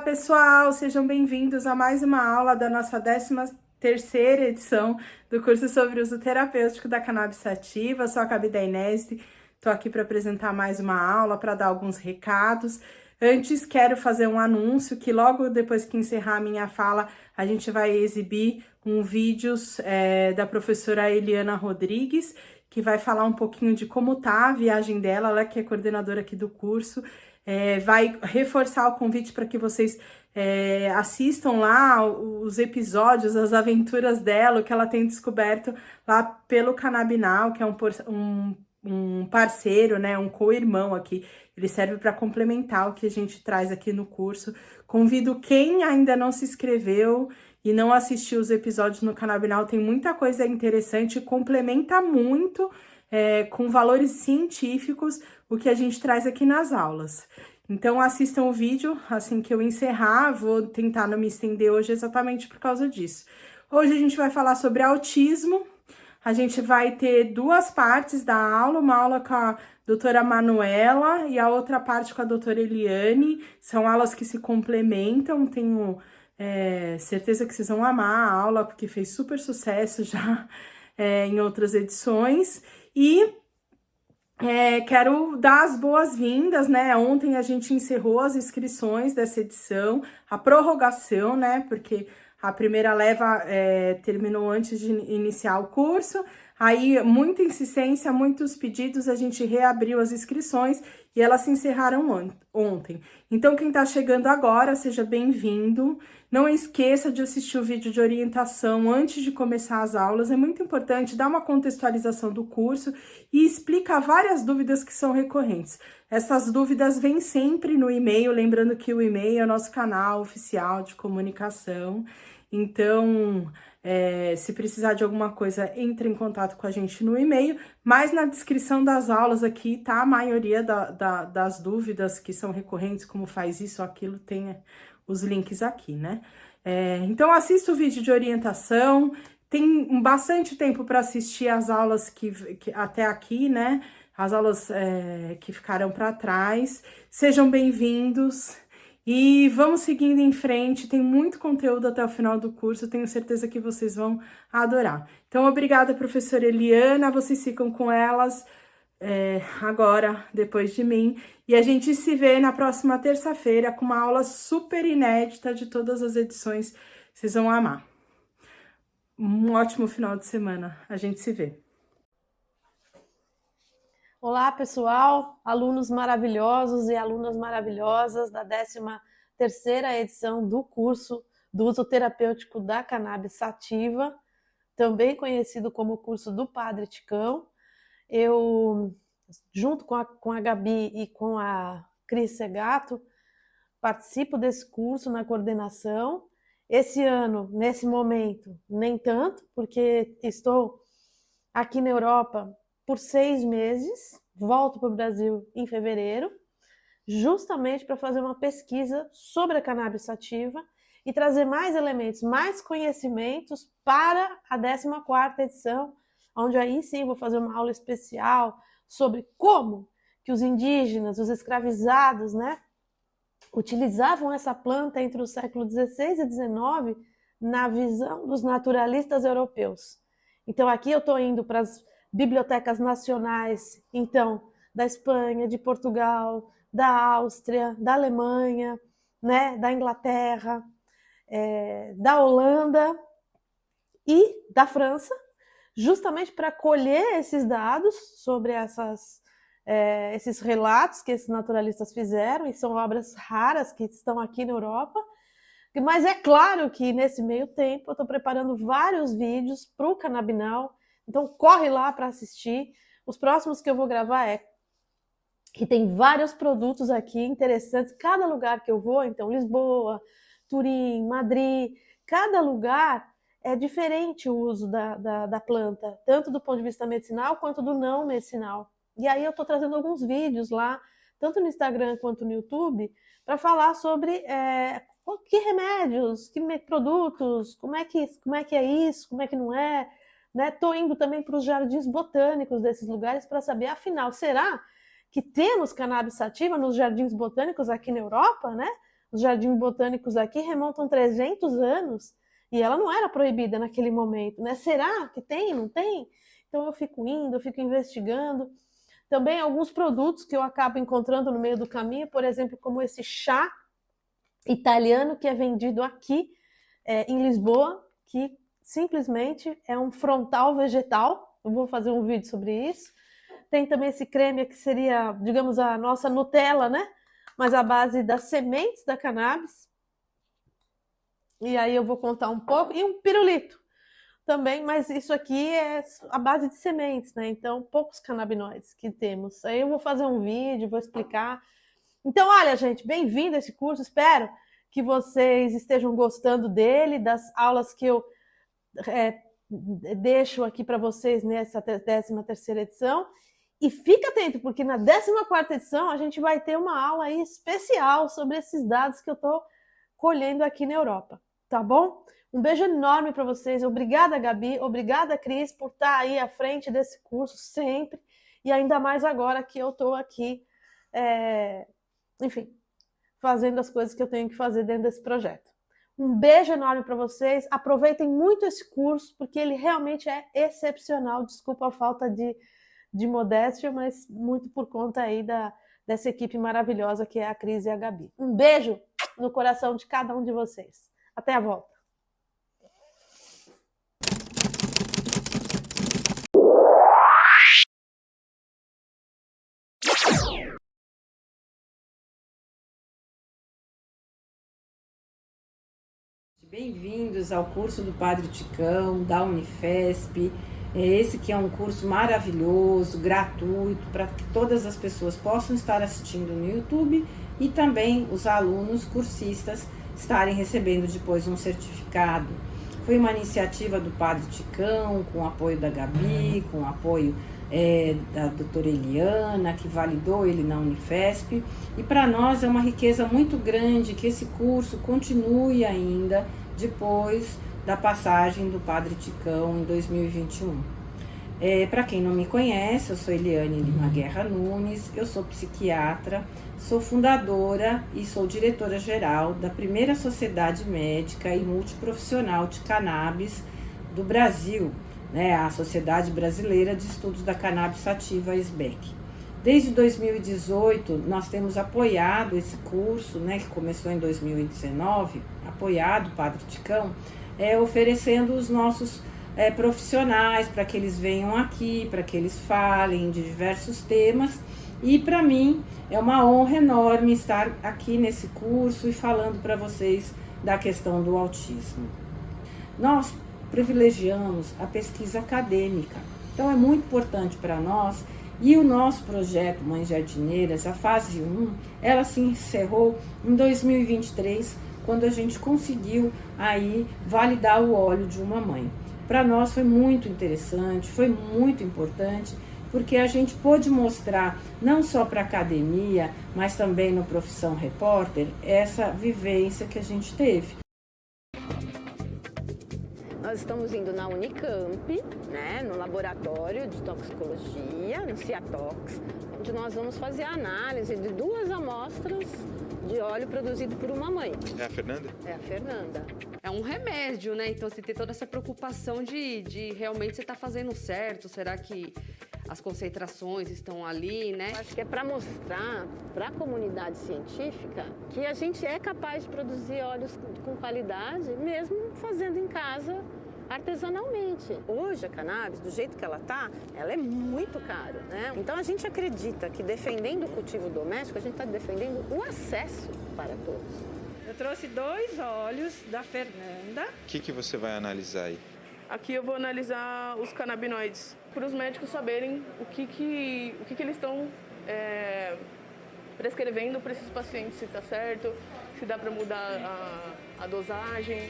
pessoal, sejam bem-vindos a mais uma aula da nossa 13ª edição do curso sobre uso terapêutico da cannabis sativa. Eu sou a Gabi Dainese, estou aqui para apresentar mais uma aula, para dar alguns recados. Antes, quero fazer um anúncio que logo depois que encerrar a minha fala, a gente vai exibir vídeos da professora Eliana Rodrigues, que vai falar um pouquinho de como tá a viagem dela, ela que é coordenadora aqui do curso. Vai reforçar o convite para que vocês assistam lá os episódios, as aventuras dela, o que ela tem descoberto lá pelo Canabinal, que é um parceiro, né, um co-irmão aqui. Ele serve para complementar o que a gente traz aqui no curso. Convido quem ainda não se inscreveu e não assistiu os episódios no Canabinal, tem muita coisa interessante, complementa muito com valores científicos o que a gente traz aqui nas aulas. Então, assistam o vídeo assim que eu encerrar, vou tentar não me estender hoje exatamente por causa disso. Hoje a gente vai falar sobre autismo, a gente vai ter duas partes da aula, uma aula com a doutora Manuela e a outra parte com a doutora Eliane, são aulas que se complementam, tenho certeza que vocês vão amar a aula, porque fez super sucesso já em outras edições, e quero dar as boas-vindas, né? Ontem a gente encerrou as inscrições dessa edição, a prorrogação, né? Porque a primeira leva terminou antes de iniciar o curso, aí muita insistência, muitos pedidos, a gente reabriu as inscrições e elas se encerraram ontem. Então, quem tá chegando agora, seja bem-vindo. Não esqueça de assistir o vídeo de orientação antes de começar as aulas, é muito importante dar uma contextualização do curso e explicar várias dúvidas que são recorrentes. Essas dúvidas vêm sempre no e-mail, lembrando que o e-mail é o nosso canal oficial de comunicação. Então, se precisar de alguma coisa, entre em contato com a gente no e-mail, mas na descrição das aulas aqui tá a maioria das dúvidas que são recorrentes, como faz isso ou aquilo, tem os links aqui, né? Então, assista o vídeo de orientação, tem bastante tempo para assistir as aulas que até aqui, né? As aulas que ficaram para trás. Sejam bem-vindos. E vamos seguindo em frente, tem muito conteúdo até o final do curso, tenho certeza que vocês vão adorar. Então, obrigada, professora Eliana, vocês ficam com elas agora, depois de mim. E a gente se vê na próxima terça-feira com uma aula super inédita de todas as edições, vocês vão amar. Um ótimo final de semana, a gente se vê. Olá, pessoal, alunos maravilhosos e alunas maravilhosas da 13ª edição do curso do uso terapêutico da cannabis sativa, também conhecido como curso do Padre Ticão. Eu, junto com a Gabi e com a Cris Segato, participo desse curso na coordenação. Esse ano, nesse momento, nem tanto, porque estou aqui na Europa por 6 meses, volto para o Brasil em fevereiro, justamente para fazer uma pesquisa sobre a cannabis sativa e trazer mais elementos, mais conhecimentos para a 14ª edição, onde aí sim vou fazer uma aula especial sobre como que os indígenas, os escravizados, né, utilizavam essa planta entre o século XVI e XIX na visão dos naturalistas europeus. Então aqui eu estou indo para as bibliotecas nacionais, então, da Espanha, de Portugal, da Áustria, da Alemanha, né, da Inglaterra, da Holanda e da França, justamente para colher esses dados sobre esses relatos que esses naturalistas fizeram, e são obras raras que estão aqui na Europa. Mas é claro que nesse meio tempo eu estou preparando vários vídeos para o Canabinal, então corre lá para assistir. Os próximos que eu vou gravar que tem vários produtos aqui interessantes, cada lugar que eu vou, então Lisboa, Turim, Madrid, cada lugar é diferente o uso da planta, tanto do ponto de vista medicinal quanto do não medicinal. E aí eu estou trazendo alguns vídeos lá, tanto no Instagram quanto no YouTube, para falar sobre que remédios, que produtos, como é que é isso, como é que não é. Estou indo também para os jardins botânicos desses lugares para saber, afinal, será que temos cannabis sativa nos jardins botânicos aqui na Europa, né? os jardins botânicos aqui remontam 300 anos e ela não era proibida naquele momento, né? Será que tem, não tem? Então eu fico indo, eu fico investigando. Também alguns produtos que eu acabo encontrando no meio do caminho, por exemplo, como esse chá italiano que é vendido aqui em Lisboa, que simplesmente é um frontal vegetal. Eu vou fazer um vídeo sobre isso. Tem também esse creme que seria, digamos, a nossa Nutella, né? Mas à base das sementes da cannabis. E aí eu vou contar um pouco. E um pirulito também, mas isso aqui é a base de sementes, né? Então, poucos canabinoides que temos. Aí eu vou fazer um vídeo, vou explicar. Então, olha, gente, bem-vindo a esse curso. Espero que vocês estejam gostando dele, das aulas que eu deixo aqui para vocês nessa 13ª edição. E fica atento, porque na 14ª edição a gente vai ter uma aula aí especial sobre esses dados que eu estou colhendo aqui na Europa, tá bom? Um beijo enorme para vocês. Obrigada, Gabi. Obrigada, Cris, por estar aí à frente desse curso sempre. E ainda mais agora que eu estou aqui, enfim, fazendo as coisas que eu tenho que fazer dentro desse projeto. Um beijo enorme para vocês. Aproveitem muito esse curso, porque ele realmente é excepcional. Desculpa a falta de modéstia, mas muito por conta aí dessa equipe maravilhosa que é a Cris e a Gabi. Um beijo no coração de cada um de vocês. Até a volta. Bem-vindos ao curso do Padre Ticão, da Unifesp. Esse que é um curso maravilhoso, gratuito, para que todas as pessoas possam estar assistindo no YouTube e também os alunos cursistas estarem recebendo depois um certificado. Foi uma iniciativa do Padre Ticão, com o apoio da Gabi, com o apoio da doutora Eliana, que validou ele na Unifesp. E para nós é uma riqueza muito grande que esse curso continue ainda depois da passagem do Padre Ticão em 2021. Para quem não me conhece, eu sou Eliane Lima Guerra Nunes, eu sou psiquiatra, sou fundadora e sou diretora-geral da primeira sociedade médica e multiprofissional de cannabis do Brasil, né, a Sociedade Brasileira de Estudos da Cannabis Sativa, SBEC. Desde 2018, nós temos apoiado esse curso, né, que começou em 2019, apoiado o Padre Ticão, oferecendo os nossos profissionais para que eles venham aqui, para que eles falem de diversos temas. E para mim é uma honra enorme estar aqui nesse curso e falando para vocês da questão do autismo. Nós privilegiamos a pesquisa acadêmica, então é muito importante para nós. E o nosso projeto Mães Jardineiras, a fase 1, ela se encerrou em 2023, quando a gente conseguiu aí validar o óleo de uma mãe. Para nós foi muito interessante, foi muito importante, porque a gente pôde mostrar, não só para a academia, mas também no Profissão Repórter, essa vivência que a gente teve. Nós estamos indo na Unicamp, né, no laboratório de toxicologia, no Ciatox, onde nós vamos fazer a análise de 2 amostras de óleo produzido por uma mãe. É a Fernanda? É a Fernanda. É um remédio, né? Então você tem toda essa preocupação de realmente você tá fazendo certo. Será que as concentrações estão ali, né? Eu acho que é para mostrar para a comunidade científica que a gente é capaz de produzir óleos com qualidade, mesmo fazendo em casa artesanalmente. Hoje a cannabis, do jeito que ela tá, ela é muito cara, né? Então a gente acredita que defendendo o cultivo doméstico, a gente está defendendo o acesso para todos. Eu trouxe 2 óleos da Fernanda. O que você vai analisar aí? Aqui eu vou analisar os canabinoides, para os médicos saberem o que eles estão prescrevendo para esses pacientes, se está certo, se dá para mudar a dosagem.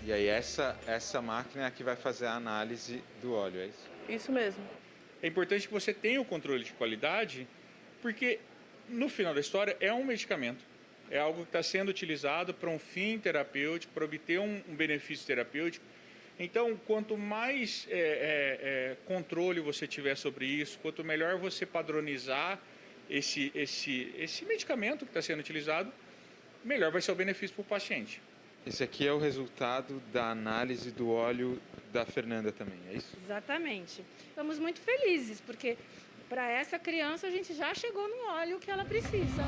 E aí essa máquina é a que vai fazer a análise do óleo, é isso? Isso mesmo. É importante que você tenha o controle de qualidade, porque no final da história é um medicamento. É algo que está sendo utilizado para um fim terapêutico, para obter um benefício terapêutico. Então, quanto mais controle você tiver sobre isso, quanto melhor você padronizar esse medicamento que está sendo utilizado, melhor vai ser o benefício para o paciente. Esse aqui é o resultado da análise do óleo da Fernanda também, é isso? Exatamente. Estamos muito felizes, porque para essa criança a gente já chegou no óleo que ela precisa.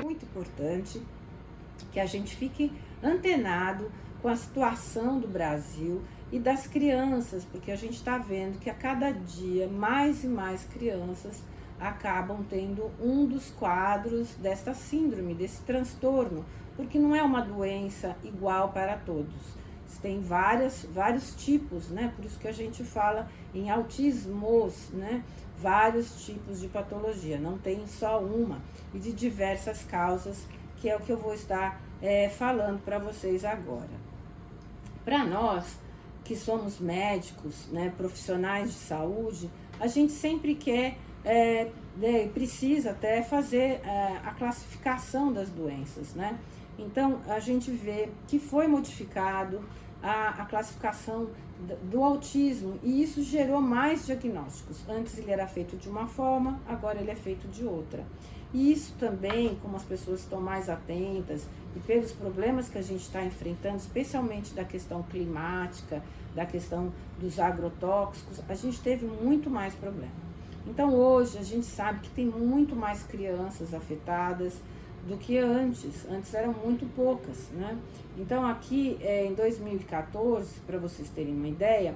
Muito importante que a gente fique antenado com a situação do Brasil e das crianças, porque a gente está vendo que a cada dia mais e mais crianças acabam tendo um dos quadros desta síndrome, desse transtorno, porque não é uma doença igual para todos. Tem vários tipos, né? Por isso que a gente fala em autismos, né? Vários tipos de patologia, não tem só uma, e de diversas causas, que é o que eu vou estar falando para vocês agora. Para nós, que somos médicos, né, profissionais de saúde, a gente sempre quer, precisa até fazer a classificação das doenças, né? Então, a gente vê que foi modificado a classificação do autismo, e isso gerou mais diagnósticos. Antes ele era feito de uma forma, agora ele é feito de outra. E isso também, como as pessoas estão mais atentas e pelos problemas que a gente está enfrentando, especialmente da questão climática, da questão dos agrotóxicos, a gente teve muito mais problema. Então hoje a gente sabe que tem muito mais crianças afetadas do que antes. Antes eram muito poucas, né? Então aqui em 2014, para vocês terem uma ideia,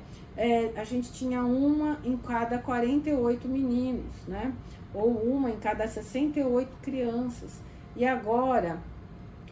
a gente tinha uma em cada 48 meninos, né? Ou uma em cada 68 crianças. E agora,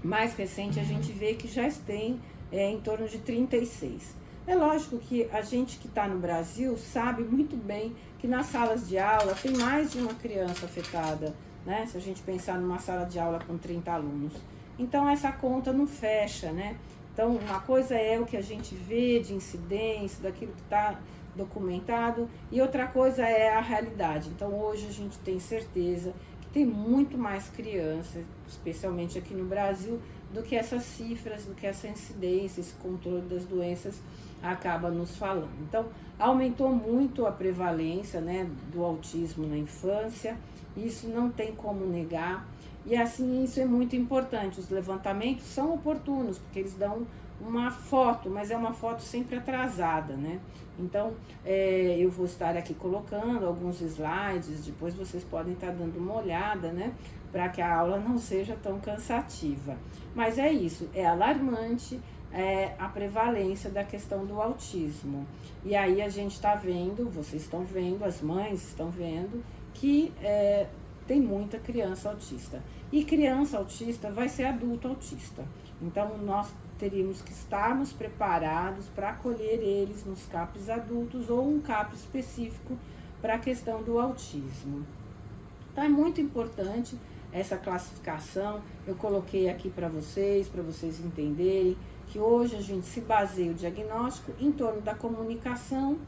mais recente, a gente vê que já tem em torno de 36. É lógico que a gente que está no Brasil sabe muito bem que nas salas de aula tem mais de uma criança afetada, né? Se a gente pensar numa sala de aula com 30 alunos. Então essa conta não fecha, né? Então uma coisa é o que a gente vê de incidência, daquilo que está documentado, e outra coisa é a realidade. Então hoje a gente tem certeza que tem muito mais crianças, especialmente aqui no Brasil, do que essas cifras, do que essa incidência, esse controle das doenças acaba nos falando. Então aumentou muito a prevalência, né, do autismo na infância. Isso não tem como negar, e assim isso é muito importante. Os levantamentos são oportunos, porque eles dão uma foto, mas é uma foto sempre atrasada, né? Então eu vou estar aqui colocando alguns slides, depois vocês podem estar dando uma olhada, né? Para que a aula não seja tão cansativa. Mas é isso, é alarmante a prevalência da questão do autismo. E aí a gente está vendo, vocês estão vendo, as mães estão vendo, que tem muita criança autista. E criança autista vai ser adulto autista. Então, nós teríamos que estarmos preparados para acolher eles nos CAPs adultos ou um CAP específico para a questão do autismo. Então, é muito importante essa classificação. Eu coloquei aqui para vocês entenderem que hoje a gente se baseia o diagnóstico em torno da comunicação,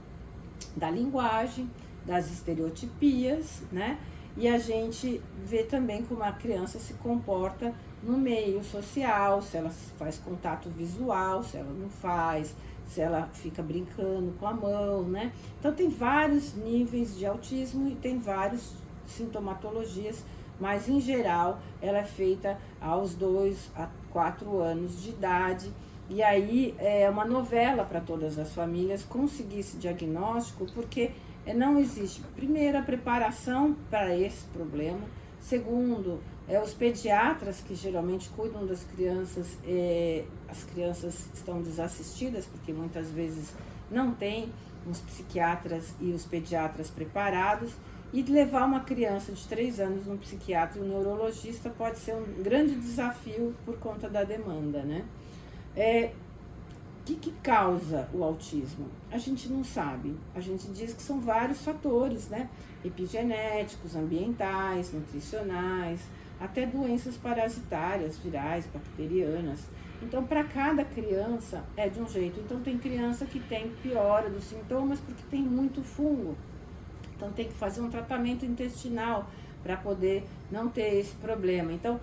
da linguagem, das estereotipias, né? E a gente vê também como a criança se comporta no meio social, se ela faz contato visual, se ela não faz, se ela fica brincando com a mão, né? Então tem vários níveis de autismo e tem várias sintomatologias, mas em geral ela é feita aos 2 a 4 anos de idade. E aí é uma novela para todas as famílias conseguir esse diagnóstico, porque não existe, primeiro, a preparação para esse problema. Segundo, os pediatras que geralmente cuidam das crianças, as crianças estão desassistidas, porque muitas vezes não tem os psiquiatras e os pediatras preparados. E levar uma criança de 3 anos num psiquiatra e um neurologista pode ser um grande desafio por conta da demanda, né? O que causa o autismo? A gente não sabe. A gente diz que são vários fatores, né? Epigenéticos, ambientais, nutricionais, até doenças parasitárias, virais, bacterianas. Então, para cada criança é de um jeito. Então, tem criança que tem piora dos sintomas porque tem muito fungo. Então, tem que fazer um tratamento intestinal para poder não ter esse problema. Então,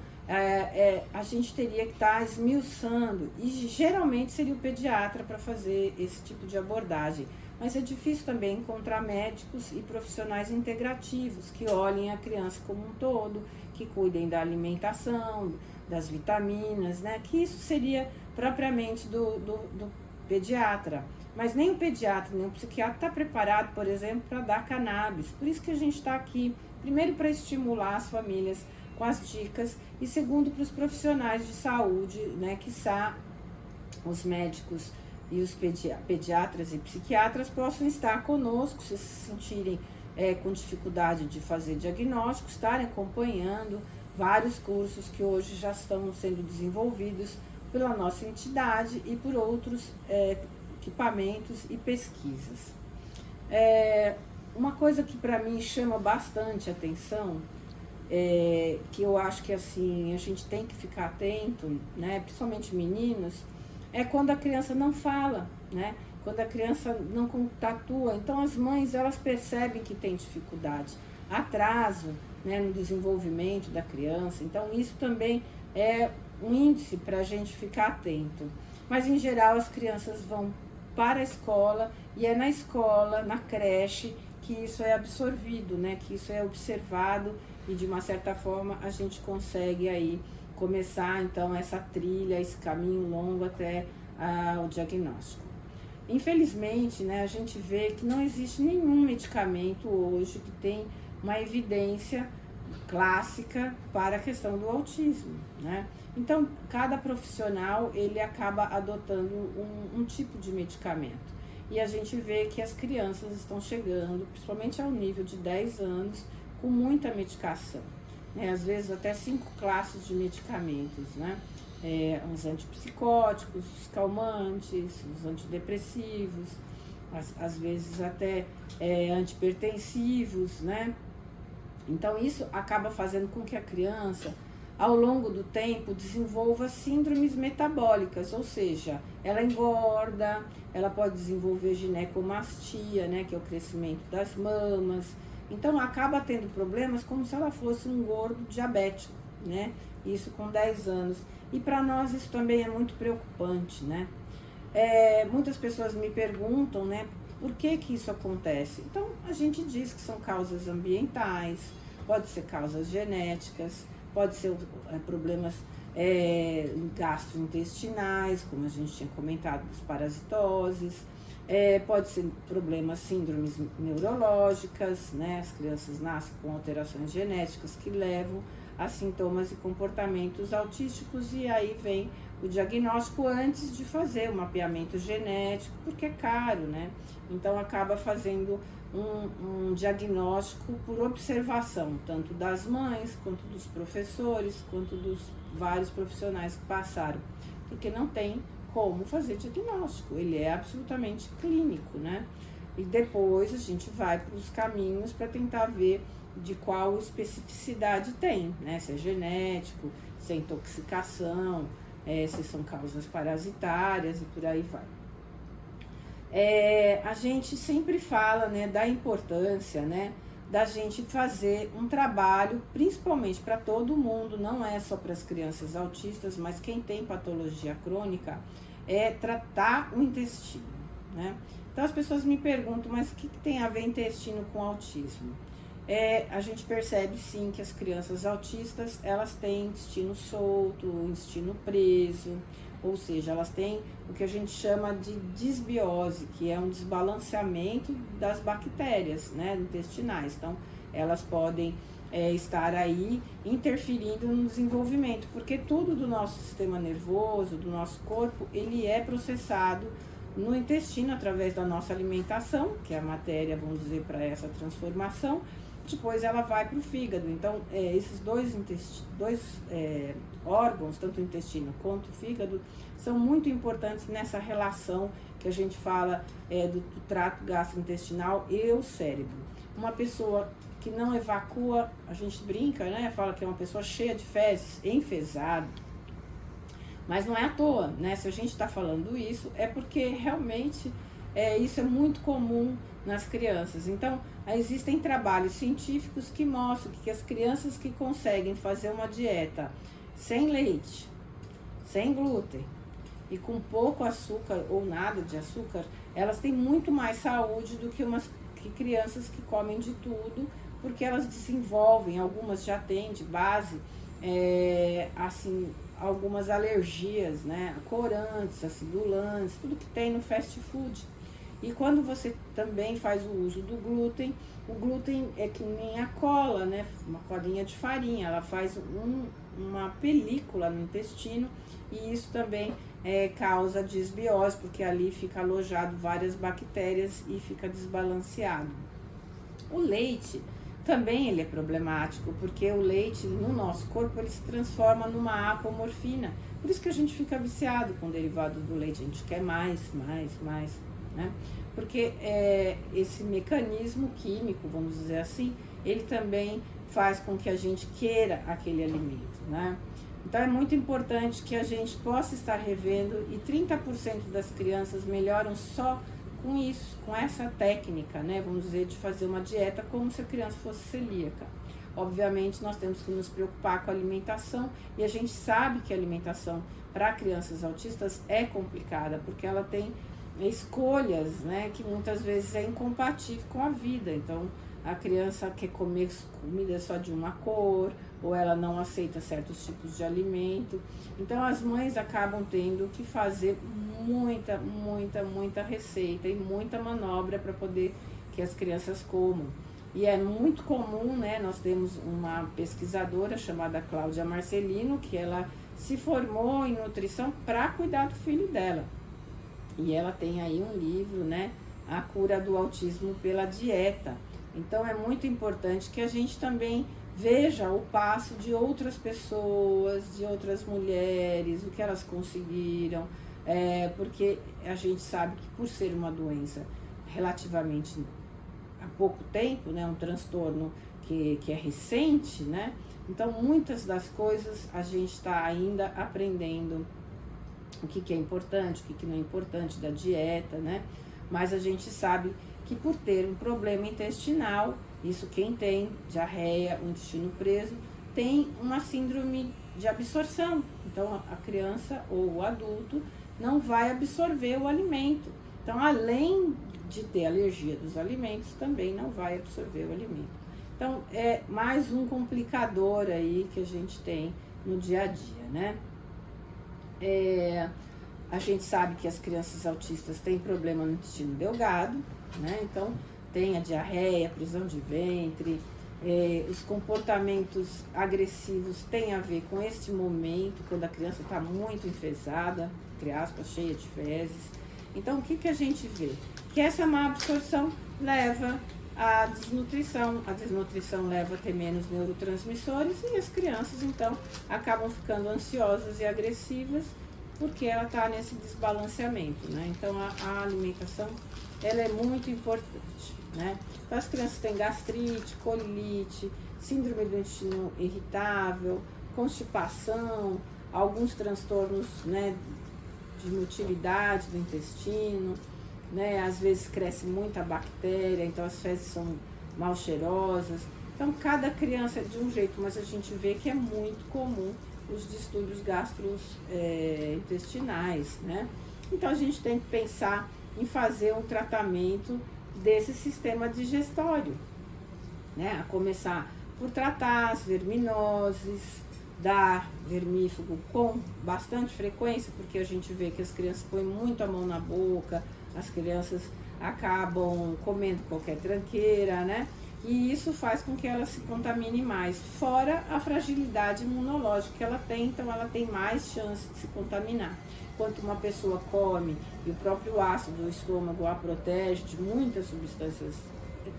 a gente teria que estar esmiuçando, e geralmente seria o pediatra para fazer esse tipo de abordagem. Mas é difícil também encontrar médicos e profissionais integrativos que olhem a criança como um todo, que cuidem da alimentação, das vitaminas, né? Que isso seria propriamente do pediatra. Mas nem o pediatra, nem o psiquiatra está preparado, por exemplo, para dar cannabis. Por isso que a gente está aqui, primeiro para estimular as famílias com as dicas, e segundo para os profissionais de saúde, né? Quiçá os médicos e os pediatras e psiquiatras possam estar conosco, se sentirem com dificuldade de fazer diagnóstico, estarem acompanhando vários cursos que hoje já estão sendo desenvolvidos pela nossa entidade e por outros equipamentos e pesquisas. Uma coisa que para mim chama bastante atenção, que eu acho que assim a gente tem que ficar atento, né, principalmente meninos, é quando a criança não fala, né? Quando a criança não tatua. Então as mães, elas percebem que tem dificuldade, atraso, né, no desenvolvimento da criança. Então isso também é um índice para a gente ficar atento. Mas em geral as crianças vão para a escola, e é na escola, na creche, que isso é absorvido, né? Que isso é observado, e de uma certa forma a gente consegue aí começar então essa trilha, esse caminho longo até o diagnóstico. Infelizmente, né, a gente vê que não existe nenhum medicamento hoje que tem uma evidência clássica para a questão do autismo, né? Então, cada profissional, ele acaba adotando um tipo de medicamento. E a gente vê que as crianças estão chegando, principalmente ao nível de 10 anos, com muita medicação. Às vezes até 5 classes de medicamentos, né? Os antipsicóticos, os calmantes, os antidepressivos, às vezes até antipertensivos, né? Então isso acaba fazendo com que a criança, ao longo do tempo, desenvolva síndromes metabólicas, ou seja, ela engorda, ela pode desenvolver ginecomastia, né? Que é o crescimento das mamas. Então acaba tendo problemas como se ela fosse um gordo diabético, né? Isso com 10 anos. E para nós isso também é muito preocupante, né? Muitas pessoas me perguntam, né, por que isso acontece? Então a gente diz que são causas ambientais, pode ser causas genéticas, pode ser problemas gastrointestinais, como a gente tinha comentado, das parasitoses. Pode ser problemas, síndromes neurológicas, né? As crianças nascem com alterações genéticas que levam a sintomas e comportamentos autísticos, e aí vem o diagnóstico antes de fazer o mapeamento genético, porque é caro, né? Então acaba fazendo um diagnóstico por observação, tanto das mães, quanto dos professores, quanto dos vários profissionais que passaram, porque não tem como fazer diagnóstico, ele é absolutamente clínico, né? E depois a gente vai para os caminhos para tentar ver de qual especificidade tem, né? Se é genético, se é intoxicação, se são causas parasitárias e por aí vai. A gente sempre fala, né, da importância, né, da gente fazer um trabalho, principalmente para todo mundo, não é só para as crianças autistas, mas quem tem patologia crônica, tratar o intestino, né? Então as pessoas me perguntam, mas o que tem a ver intestino com autismo? A gente percebe sim que as crianças autistas, elas têm intestino solto, intestino preso, ou seja, elas têm o que a gente chama de disbiose, que é um desbalanceamento das bactérias, né, intestinais. Então, elas podem estar aí interferindo no desenvolvimento, porque tudo do nosso sistema nervoso, do nosso corpo, ele é processado no intestino através da nossa alimentação, que é a matéria, vamos dizer, para essa transformação. Depois ela vai para o fígado. Então, esses dois órgãos, tanto o intestino quanto o fígado, são muito importantes nessa relação que a gente fala do trato gastrointestinal e o cérebro. Uma pessoa que não evacua, a gente brinca, né? Fala que é uma pessoa cheia de fezes, enfesada. Mas não é à toa, né? Se a gente está falando isso, é porque realmente isso é muito comum nas crianças. Então, existem trabalhos científicos que mostram que as crianças que conseguem fazer uma dieta sem leite, sem glúten e com pouco açúcar ou nada de açúcar, elas têm muito mais saúde do que crianças que comem de tudo, porque elas desenvolvem, algumas já têm de base, assim, algumas alergias, né, corantes, acidulantes, tudo que tem no fast food. E quando você também faz o uso do glúten, o glúten é que nem a cola, né, uma colinha de farinha, ela faz uma película no intestino e isso também causa desbiose, porque ali fica alojado várias bactérias e fica desbalanceado. O leite também ele é problemático, porque o leite no nosso corpo ele se transforma numa apomorfina. Por isso que a gente fica viciado com derivados do leite, a gente quer mais, né? Porque esse mecanismo químico, vamos dizer assim, ele também faz com que a gente queira aquele alimento, né? Então é muito importante que a gente possa estar revendo, e 30% das crianças melhoram só com isso, com essa técnica, né? Vamos dizer, de fazer uma dieta como se a criança fosse celíaca. Obviamente, nós temos que nos preocupar com a alimentação, e a gente sabe que a alimentação para crianças autistas é complicada, porque ela tem escolhas, né, que muitas vezes é incompatível com a vida. Então, a criança quer comer comida só de uma cor, ou ela não aceita certos tipos de alimento. Então, as mães acabam tendo que fazer muita receita e muita manobra para poder que as crianças comam. E é muito comum, né? Nós temos uma pesquisadora chamada Cláudia Marcelino, que ela se formou em nutrição para cuidar do filho dela. E ela tem aí um livro, né? A cura do autismo pela dieta. Então é muito importante que a gente também veja o passo de outras pessoas, de outras mulheres, o que elas conseguiram, porque a gente sabe que por ser uma doença relativamente há pouco tempo, né, um transtorno que é recente, né, então muitas das coisas a gente está ainda aprendendo o que é importante, o que não é importante da dieta, né, mas a gente sabe que por ter um problema intestinal, isso quem tem diarreia, o intestino preso, tem uma síndrome de absorção. Então a criança ou o adulto não vai absorver o alimento. Então, além de ter alergia dos alimentos, também não vai absorver o alimento. Então, é mais um complicador aí que a gente tem no dia a dia, né? A gente sabe que as crianças autistas têm problema no intestino delgado, né? Então, tem a diarreia, prisão de ventre, os comportamentos agressivos têm a ver com este momento, quando a criança está muito enfesada, entre aspas, cheia de fezes. Então, o que a gente vê? Que essa má absorção leva à desnutrição. A desnutrição leva a ter menos neurotransmissores e as crianças, então, acabam ficando ansiosas e agressivas porque ela está nesse desbalanceamento, né? Então, a alimentação, ela é muito importante, né? Então, as crianças têm gastrite, colite, síndrome do intestino irritável, constipação, alguns transtornos, né, de motilidade do intestino, né? Às vezes cresce muita bactéria, então as fezes são mal cheirosas. Então, cada criança é de um jeito, mas a gente vê que é muito comum os distúrbios gastrointestinais, né? Então, a gente tem que pensar em fazer um tratamento desse sistema digestório, né? A começar por tratar as verminoses, dar vermífugo com bastante frequência, porque a gente vê que as crianças põem muito a mão na boca, as crianças acabam comendo qualquer tranqueira, né? E isso faz com que ela se contamine mais, fora a fragilidade imunológica que ela tem, então ela tem mais chance de se contaminar. Quanto uma pessoa come e o próprio ácido do estômago a protege de muitas substâncias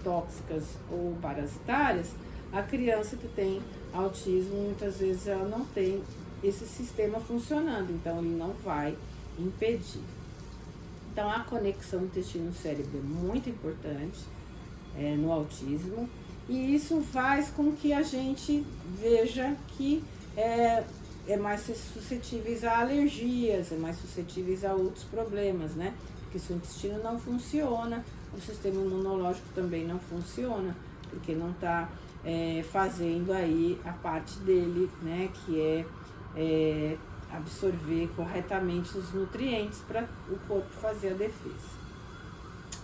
tóxicas ou parasitárias, a criança que tem autismo, muitas vezes ela não tem esse sistema funcionando, então ele não vai impedir. Então a conexão intestino-cérebro é muito importante no autismo, e isso faz com que a gente veja que é mais suscetíveis a alergias, é mais suscetíveis a outros problemas, né? porque seu intestino não funciona, o sistema imunológico também não funciona, porque não está fazendo aí a parte dele, né, que é absorver corretamente os nutrientes para o corpo fazer a defesa.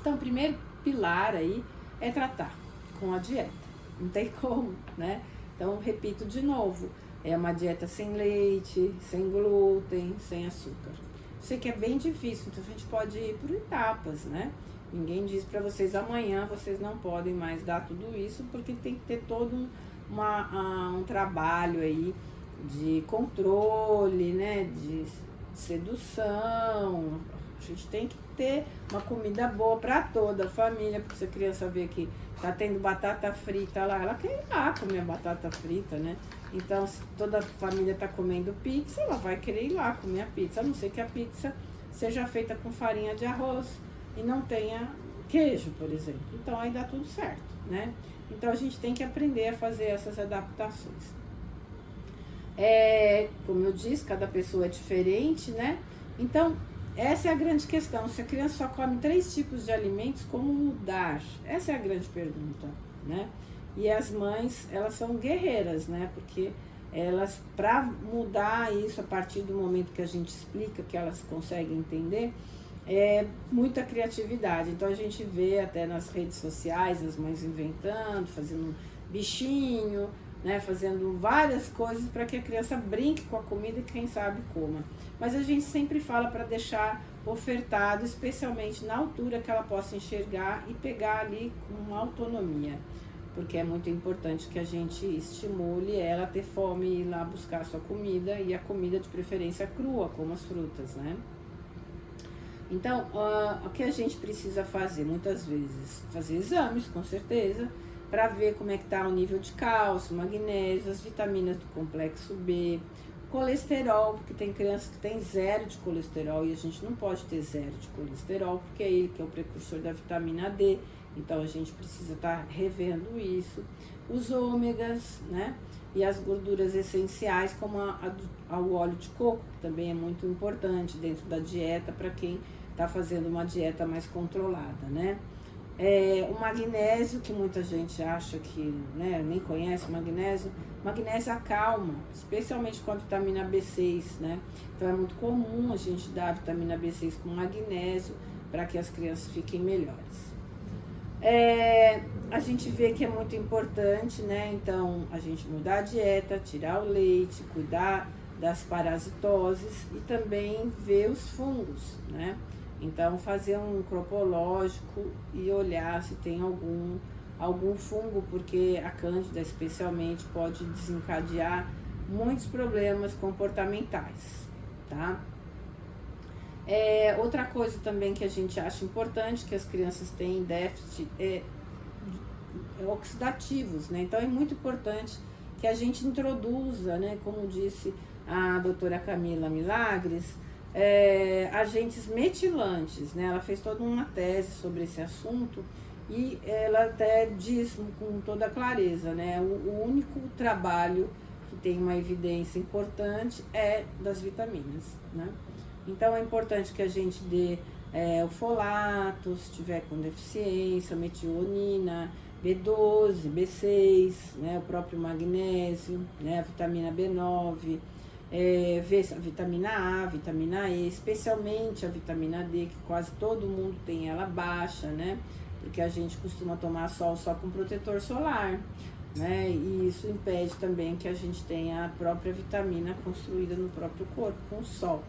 Então, o primeiro pilar aí é tratar com a dieta, não tem como, né? Então, repito de novo, é uma dieta sem leite, sem glúten, sem açúcar. Sei que é bem difícil, então a gente pode ir por etapas, né? Ninguém diz para vocês amanhã vocês não podem mais dar tudo isso, porque tem que ter todo um trabalho aí de controle, né? De sedução. A gente tem que ter uma comida boa para toda a família, porque se a criança vê que tá tendo batata frita lá, ela quer ir lá comer batata frita, né? Então, se toda a família tá comendo pizza, ela vai querer ir lá comer a pizza, a não ser que a pizza seja feita com farinha de arroz e não tenha queijo, por exemplo. Então, aí dá tudo certo, né? Então, a gente tem que aprender a fazer essas adaptações. Como eu disse, cada pessoa é diferente, né? Então, essa é a grande questão. Se a criança só come 3 tipos de alimentos, como mudar? Essa é a grande pergunta, né? E as mães, elas são guerreiras, né? Porque elas, para mudar isso a partir do momento que a gente explica, que elas conseguem entender, é muita criatividade. Então a gente vê até nas redes sociais as mães inventando, fazendo bichinho, né? Fazendo várias coisas para que a criança brinque com a comida e quem sabe coma. Mas a gente sempre fala para deixar ofertado, especialmente na altura que ela possa enxergar e pegar ali com uma autonomia. Porque é muito importante que a gente estimule ela a ter fome e ir lá buscar a sua comida, e a comida de preferência crua, como as frutas, né? Então, o que a gente precisa fazer muitas vezes? Fazer exames, com certeza, para ver como é que está o nível de cálcio, magnésio, as vitaminas do complexo B, colesterol, porque tem crianças que tem 0 de colesterol e a gente não pode ter 0 de colesterol, porque é ele que é o precursor da vitamina D. Então, a gente precisa estar revendo isso. Os ômegas, né? E as gorduras essenciais, como o óleo de coco, que também é muito importante dentro da dieta para quem está fazendo uma dieta mais controlada, né? O magnésio, que muita gente acha que, né, nem conhece o magnésio. Magnésio acalma, especialmente com a vitamina B6, né? Então, é muito comum a gente dar a vitamina B6 com magnésio para que as crianças fiquem melhores. A gente vê que é muito importante, né? Então, a gente mudar a dieta, tirar o leite, cuidar das parasitoses e também ver os fungos, né? Então, fazer um cropológico e olhar se tem algum fungo, porque a cândida, especialmente, pode desencadear muitos problemas comportamentais, tá? Outra coisa também que a gente acha importante, que as crianças têm déficit, oxidativos, né? Então, é muito importante que a gente introduza, né? Como disse a doutora Camila Milagres, agentes metilantes, né? Ela fez toda uma tese sobre esse assunto e ela até diz com toda clareza, né? O único trabalho que tem uma evidência importante é das vitaminas, né? Então, é importante que a gente dê o folato, se tiver com deficiência, metionina, B12, B6, né, o próprio magnésio, né, a vitamina B9, a vitamina A, vitamina E, especialmente a vitamina D, que quase todo mundo tem ela baixa, né, porque a gente costuma tomar sol só com protetor solar, né, e isso impede também que a gente tenha a própria vitamina construída no próprio corpo, com o sol.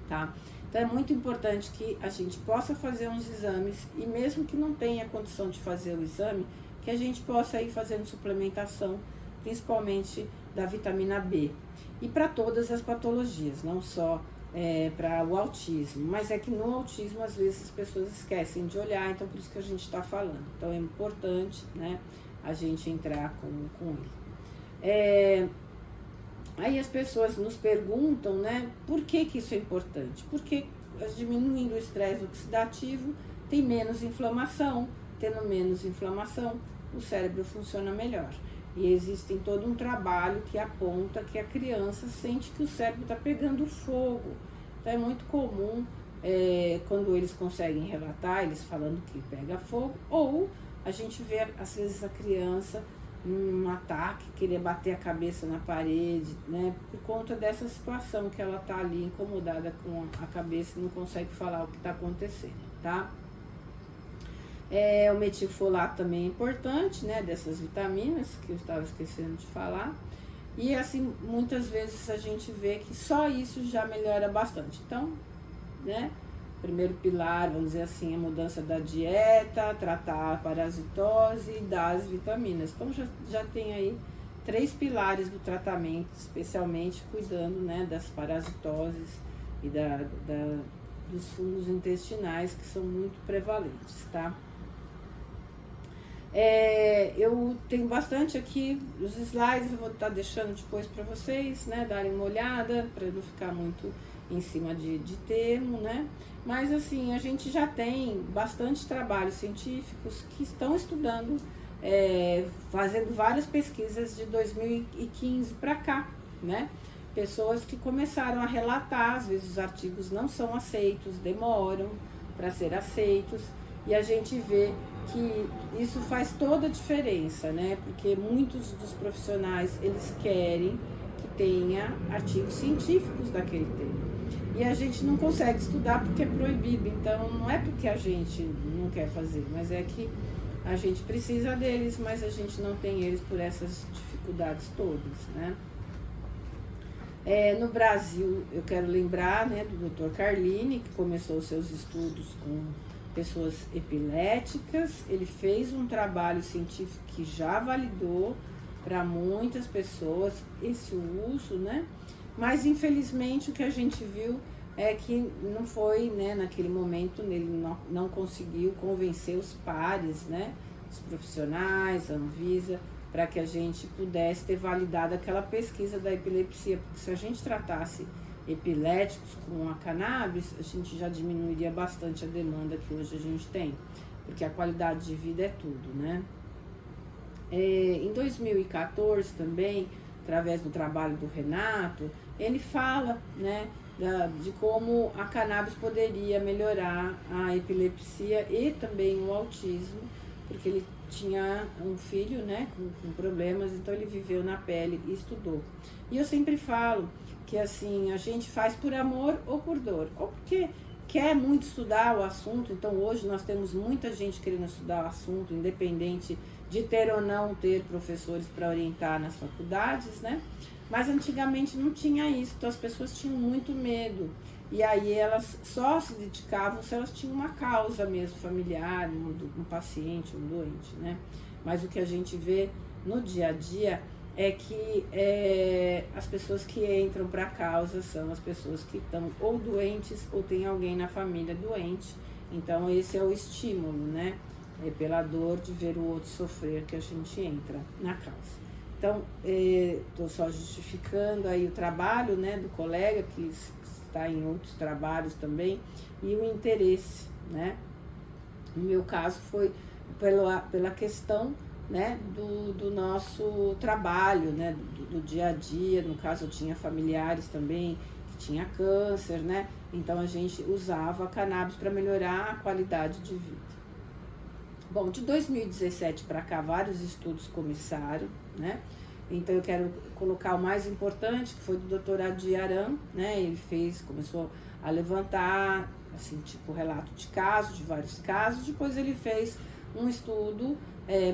Tá? Então, é muito importante que a gente possa fazer uns exames e mesmo que não tenha condição de fazer o exame, que a gente possa ir fazendo suplementação, principalmente da vitamina B. E para todas as patologias, não só para o autismo, mas é que no autismo, às vezes, as pessoas esquecem de olhar, então por isso que a gente está falando. Então, é importante, né, a gente entrar com ele. Aí as pessoas nos perguntam, né, por que isso é importante? Porque diminuindo o estresse oxidativo, tem menos inflamação. Tendo menos inflamação, o cérebro funciona melhor. E existe todo um trabalho que aponta que a criança sente que o cérebro está pegando fogo. Então é muito comum quando eles conseguem relatar, eles falando que pega fogo, ou a gente vê, às vezes, a criança num ataque, querer bater a cabeça na parede, né, por conta dessa situação que ela tá ali incomodada com a cabeça e não consegue falar o que está acontecendo, tá? O metilfolato também é importante, né, dessas vitaminas que eu estava esquecendo de falar. E assim, muitas vezes a gente vê que só isso já melhora bastante. Então, né, primeiro pilar, vamos dizer assim, a mudança da dieta, tratar a parasitose e dar as vitaminas. Então já tem aí 3 pilares do tratamento, especialmente cuidando, né, das parasitoses e dos fungos intestinais, que são muito prevalentes, tá? Eu tenho bastante aqui os slides, eu vou estar deixando depois para vocês, né, darem uma olhada, para não ficar muito em cima de termo, né? Mas assim, a gente já tem bastante trabalhos científicos que estão estudando, fazendo várias pesquisas de 2015 para cá, né? Pessoas que começaram a relatar, às vezes os artigos não são aceitos, demoram para ser aceitos, e a gente vê que isso faz toda a diferença, né? Porque muitos dos profissionais, eles querem que tenha artigos científicos daquele tema. E a gente não consegue estudar porque é proibido. Então, não é porque a gente não quer fazer, mas é que a gente precisa deles, mas a gente não tem eles por essas dificuldades todas, né? No Brasil, eu quero lembrar, né, do Dr. Carlini, que começou os seus estudos com pessoas epiléticas. Ele fez um trabalho científico que já validou para muitas pessoas esse uso, né? Mas infelizmente o que a gente viu é que não foi, né, naquele momento ele não conseguiu convencer os pares, né, os profissionais, a Anvisa, para que a gente pudesse ter validado aquela pesquisa da epilepsia, porque se a gente tratasse epiléticos com a cannabis, a gente já diminuiria bastante a demanda que hoje a gente tem, porque a qualidade de vida é tudo, né? Em 2014 também, através do trabalho do Renato, ele fala, né, de como a cannabis poderia melhorar a epilepsia e também o autismo, porque ele tinha um filho, né, com problemas, então ele viveu na pele e estudou. E eu sempre falo que assim, a gente faz por amor ou por dor, ou porque quer muito estudar o assunto. Então hoje nós temos muita gente querendo estudar o assunto, independente de ter ou não ter professores para orientar nas faculdades, né? Mas antigamente não tinha isso, então as pessoas tinham muito medo. E aí elas só se dedicavam se elas tinham uma causa mesmo familiar, um paciente, um doente, né? Mas o que a gente vê no dia a dia é que as pessoas que entram para a causa são as pessoas que estão ou doentes ou tem alguém na família doente. Então esse é o estímulo, né? É pela dor de ver o outro sofrer que a gente entra na causa. Então, estou só justificando aí o trabalho, né, do colega que está em outros trabalhos também, e o interesse, né? No meu caso foi pela questão, né, do nosso trabalho, né, do dia a dia. No caso eu tinha familiares também que tinha câncer, né? Então a gente usava a cannabis para melhorar a qualidade de vida. Bom, de 2017 para cá, vários estudos começaram, né? Então eu quero colocar o mais importante, que foi do Dr. Adi Aram, né? Ele começou a levantar, assim, tipo, relato de casos, de vários casos. Depois ele fez um estudo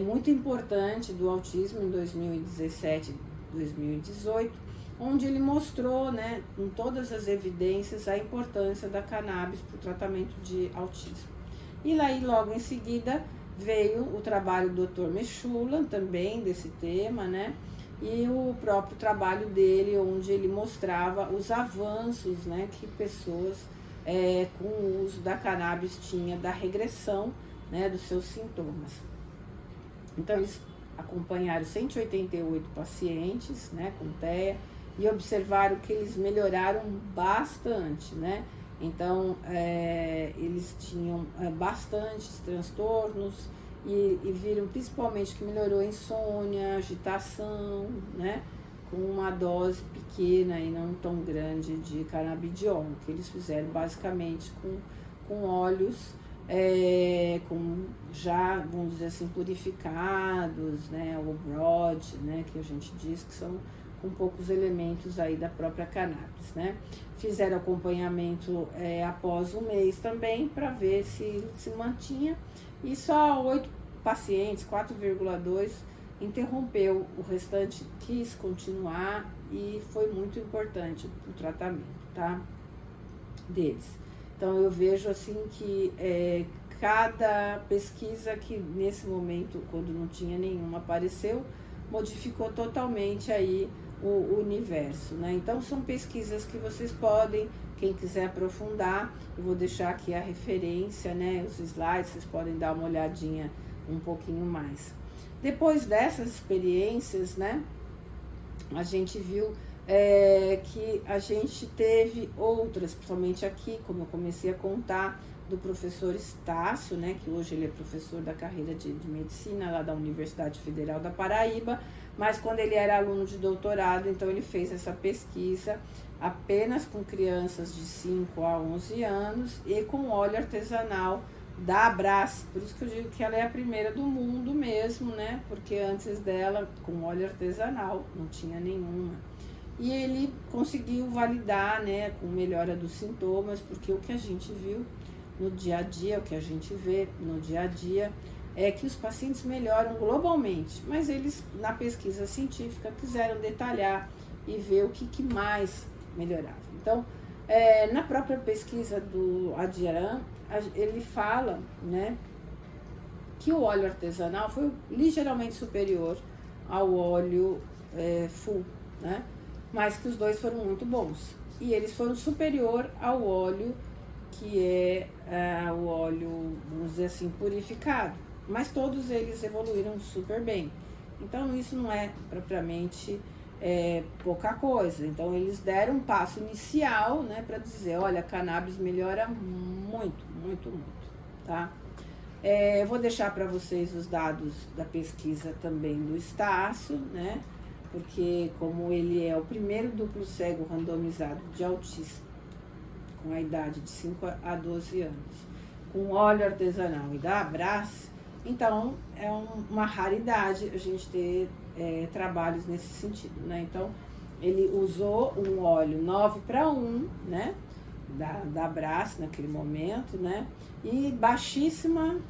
muito importante do autismo em 2017, 2018, onde ele mostrou, né, com todas as evidências, a importância da cannabis para o tratamento de autismo. E aí, logo em seguida, veio o trabalho do Dr. Mechulam, também desse tema, né? E o próprio trabalho dele, onde ele mostrava os avanços, né, que pessoas com o uso da cannabis tinha, da regressão, né, dos seus sintomas. Então, eles acompanharam 188 pacientes, né, com TEA, e observaram que eles melhoraram bastante, né? Então, eles tinham bastantes transtornos e viram principalmente que melhorou a insônia, agitação, né? com uma dose pequena e não tão grande de canabidiol, que eles fizeram basicamente com óleos, com já, vamos dizer assim, purificados, né, ou broad, né, que a gente diz que são com poucos elementos aí da própria cannabis, né. Fizeram acompanhamento após um mês também, para ver se se mantinha, e só 8 pacientes, 4,2, interrompeu, o restante quis continuar, e foi muito importante o tratamento, tá, deles. Então eu vejo assim que cada pesquisa que nesse momento, quando não tinha nenhuma, apareceu, modificou totalmente aí o universo, né? Então são pesquisas que vocês podem, quem quiser aprofundar, eu vou deixar aqui a referência, né, os slides, vocês podem dar uma olhadinha um pouquinho mais. Depois dessas experiências, né, a gente viu que a gente teve outras, principalmente aqui, como eu comecei a contar, do professor Estácio, né, que hoje ele é professor da carreira de medicina lá da Universidade Federal da Paraíba, mas quando ele era aluno de doutorado, então ele fez essa pesquisa apenas com crianças de 5 a 11 anos e com óleo artesanal da Abras, por isso que eu digo que ela é a primeira do mundo mesmo, né, porque antes dela, com óleo artesanal, não tinha nenhuma. E ele conseguiu validar, né, com melhora dos sintomas, porque o que a gente viu no dia a dia, o que a gente vê no dia a dia, é que os pacientes melhoram globalmente, mas eles, na pesquisa científica, quiseram detalhar e ver o que mais melhorava. Então, na própria pesquisa do Adiran, ele fala, né, que o óleo artesanal foi ligeiramente superior ao óleo full, né, mas que os dois foram muito bons. E eles foram superior ao óleo que é o óleo, vamos dizer assim, purificado. Mas todos eles evoluíram super bem. Então isso não é propriamente pouca coisa. Então eles deram um passo inicial, né, para dizer, olha, a cannabis melhora muito, muito, muito, tá? Eu vou deixar para vocês os dados da pesquisa também do Estácio, né, porque como ele é o primeiro duplo cego randomizado de autista com a idade de 5 a 12 anos, com óleo artesanal e da Abras, então é uma raridade a gente ter trabalhos nesse sentido, né? Então ele usou um óleo 9:1, né, da Abras naquele momento, né, e baixíssimas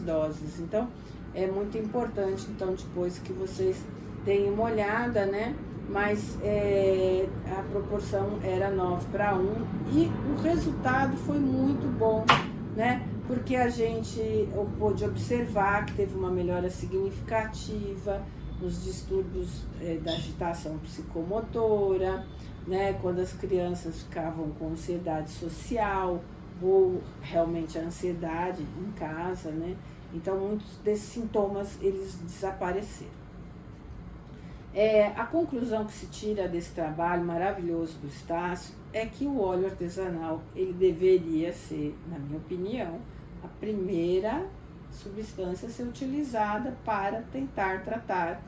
doses. Então é muito importante, então, depois que vocês deem uma olhada, né, mas a proporção era 9:1 e o resultado foi muito bom, né? Porque a gente pôde observar que teve uma melhora significativa nos distúrbios da agitação psicomotora, né? Quando as crianças ficavam com ansiedade social ou realmente a ansiedade em casa, né? Então muitos desses sintomas eles desapareceram. A conclusão que se tira desse trabalho maravilhoso do Estácio é que o óleo artesanal ele deveria ser, na minha opinião, a primeira substância a ser utilizada para tentar tratar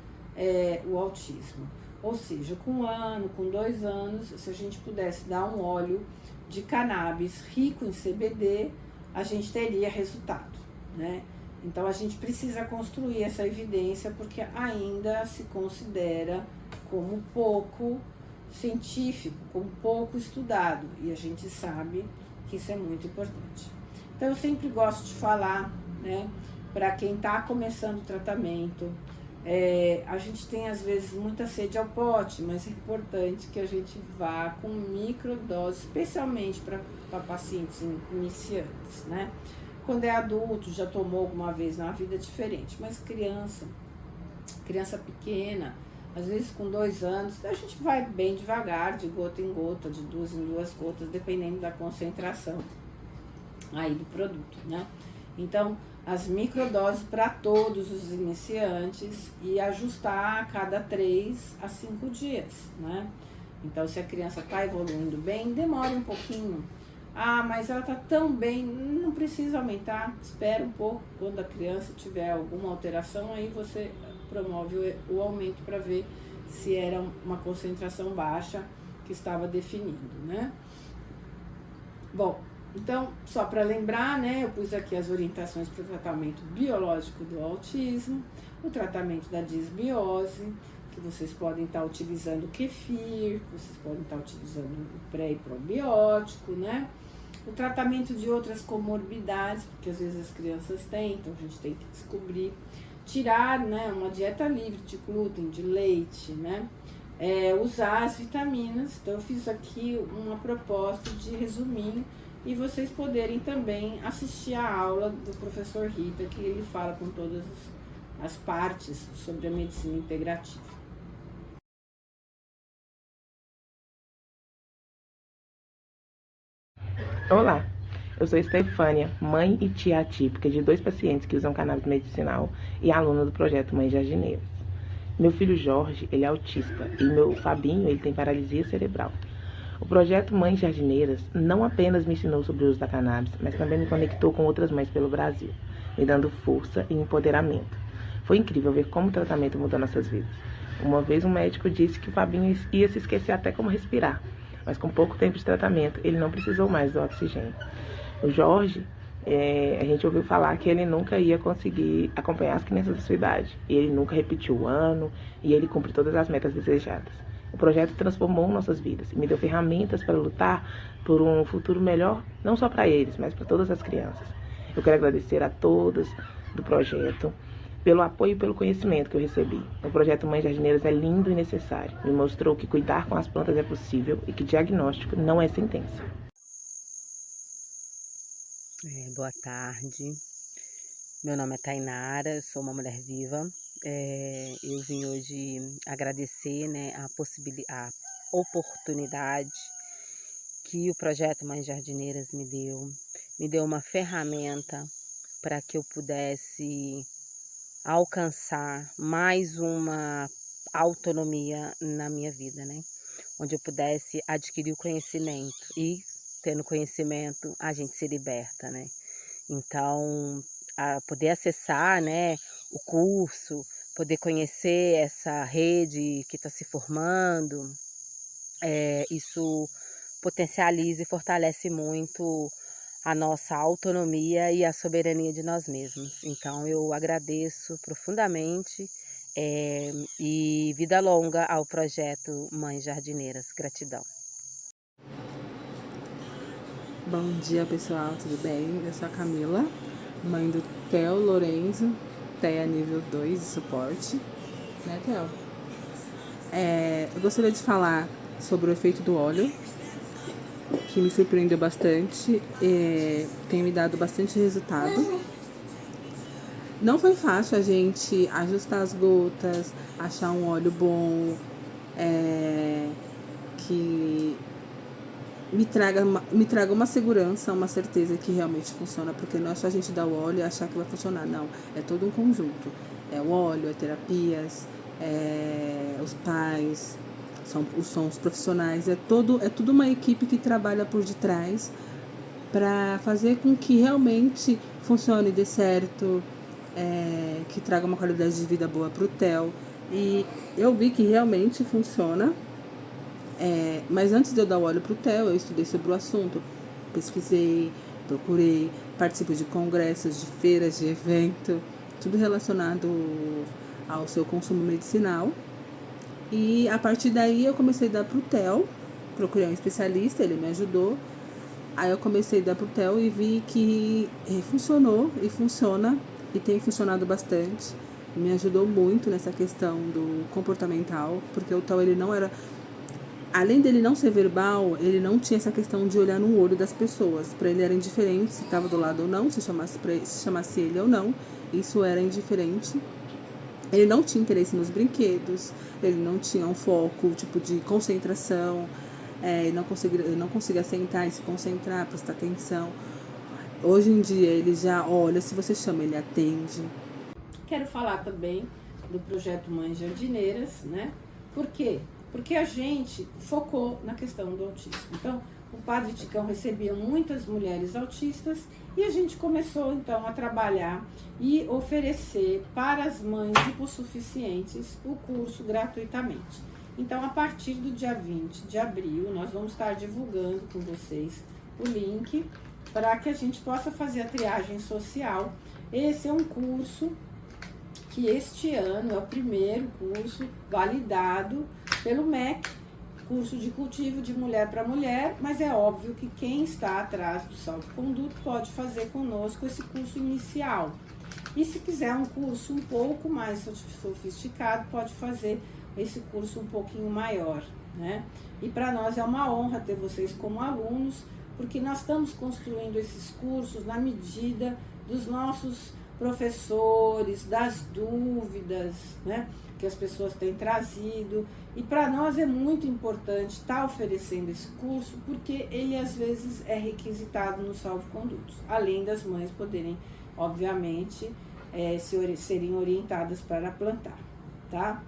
o autismo. Ou seja, com 1 ano, com 2 anos, se a gente pudesse dar um óleo de cannabis rico em CBD, a gente teria resultado, né? Então, a gente precisa construir essa evidência porque ainda se considera como pouco científico, como pouco estudado. E a gente sabe que isso é muito importante. Então, eu sempre gosto de falar, né, para quem está começando o tratamento, a gente tem, às vezes, muita sede ao pote, mas é importante que a gente vá com microdoses, especialmente para pacientes iniciantes, né? Quando é adulto, já tomou alguma vez na vida, é diferente, mas criança pequena, às vezes com 2 anos, a gente vai bem devagar, de gota em gota, de 2 em 2 gotas, dependendo da concentração aí do produto, né? Então, as microdoses para todos os iniciantes e ajustar a cada 3 a 5 dias, né? Então, se a criança está evoluindo bem, demora um pouquinho. Ah, mas ela está tão bem, não precisa aumentar, espera um pouco, quando a criança tiver alguma alteração, aí você promove o aumento para ver se era uma concentração baixa que estava definindo, né? Bom, então, só para lembrar, né, eu pus aqui as orientações para o tratamento biológico do autismo, o tratamento da disbiose, que vocês podem estar utilizando o kefir, vocês podem estar utilizando o pré e probiótico, né? O tratamento de outras comorbidades, porque às vezes as crianças têm, então a gente tem que descobrir. Tirar, né, uma dieta livre de glúten, de leite, né? Usar as vitaminas. Então eu fiz aqui uma proposta de resuminho e vocês poderem também assistir a aula do professor Rita, que ele fala com todas as partes sobre a medicina integrativa. Olá, eu sou Estefânia, mãe e tia atípica de 2 pacientes que usam cannabis medicinal e aluna do projeto Mães Jardineiras. Meu filho Jorge, ele é autista, e meu Fabinho, ele tem paralisia cerebral. O projeto Mães Jardineiras não apenas me ensinou sobre o uso da cannabis, mas também me conectou com outras mães pelo Brasil, me dando força e empoderamento. Foi incrível ver como o tratamento mudou nossas vidas. Uma vez um médico disse que o Fabinho ia se esquecer até como respirar, mas com pouco tempo de tratamento, ele não precisou mais do oxigênio. O Jorge, a gente ouviu falar que ele nunca ia conseguir acompanhar as crianças da sua idade. E ele nunca repetiu o ano, e ele cumpre todas as metas desejadas. O projeto transformou nossas vidas e me deu ferramentas para lutar por um futuro melhor, não só para eles, mas para todas as crianças. Eu quero agradecer a todas do projeto pelo apoio e pelo conhecimento que eu recebi. O projeto Mães Jardineiras é lindo e necessário. Me mostrou que cuidar com as plantas é possível e que diagnóstico não é sentença. Boa tarde, meu nome é Tainara, sou uma mulher viva. Eu vim hoje agradecer, né, a oportunidade que o projeto Mães Jardineiras me deu uma ferramenta para que eu pudesse alcançar mais uma autonomia na minha vida, né, onde eu pudesse adquirir o conhecimento e tendo conhecimento, a gente se liberta, né? Então, poder acessar, né, o curso, poder conhecer essa rede que está se formando, isso potencializa e fortalece muito a nossa autonomia e a soberania de nós mesmos. Então, eu agradeço profundamente e vida longa ao projeto Mães Jardineiras. Gratidão. Bom dia, pessoal, tudo bem? Eu sou a Camila, mãe do Theo Lorenzo, TEA nível 2 de suporte, né, Theo? Eu gostaria de falar sobre o efeito do óleo, que me surpreendeu bastante, tem me dado bastante resultado. Não foi fácil a gente ajustar as gotas, achar um óleo bom, que me traga uma segurança, uma certeza que realmente funciona, porque não é só a gente dar o óleo e achar que vai funcionar, não, é todo um conjunto, é o óleo, é terapias, os pais, são os profissionais, é tudo uma equipe que trabalha por detrás para fazer com que realmente funcione, dê certo, que traga uma qualidade de vida boa para o Theo, e eu vi que realmente funciona. Mas antes de eu dar o óleo pro Theo, eu estudei sobre o assunto, pesquisei, procurei, participo de congressos, de feiras, de evento, tudo relacionado ao seu consumo medicinal. E a partir daí eu comecei a dar pro Theo, procurei um especialista, ele me ajudou. Aí eu comecei a dar pro Theo e vi que funcionou e funciona e tem funcionado bastante. Me ajudou muito nessa questão do comportamental, porque o Theo, ele não era... Além dele não ser verbal, ele não tinha essa questão de olhar no olho das pessoas. Para ele era indiferente se estava do lado ou não, se chamasse ele ou não. Isso era indiferente. Ele não tinha interesse nos brinquedos, ele não tinha um foco, tipo, de concentração, ele não conseguia sentar e se concentrar, prestar atenção. Hoje em dia ele já olha, se você chama, ele atende. Quero falar também do projeto Mães Jardineiras, né? Por quê? porque a gente focou na questão do autismo. Então, o Padre Ticão recebia muitas mulheres autistas e a gente começou então a trabalhar e oferecer para as mães hipossuficientes o curso gratuitamente. Então, a partir do dia 20 de abril, nós vamos estar divulgando com vocês o link para que a gente possa fazer a triagem social. Esse é um curso que este ano é o primeiro curso validado pelo MEC, curso de cultivo de mulher para mulher, mas é óbvio que quem está atrás do salvo-conduto pode fazer conosco esse curso inicial. E se quiser um curso um pouco mais sofisticado, pode fazer esse curso um pouquinho maior, né? E para nós é uma honra ter vocês como alunos, porque nós estamos construindo esses cursos na medida dos nossos professores, das dúvidas, né, que as pessoas têm trazido. E para nós é muito importante estar oferecendo esse curso, porque ele às vezes é requisitado nos salvo-condutos, além das mães poderem, obviamente, serem orientadas para plantar, tá?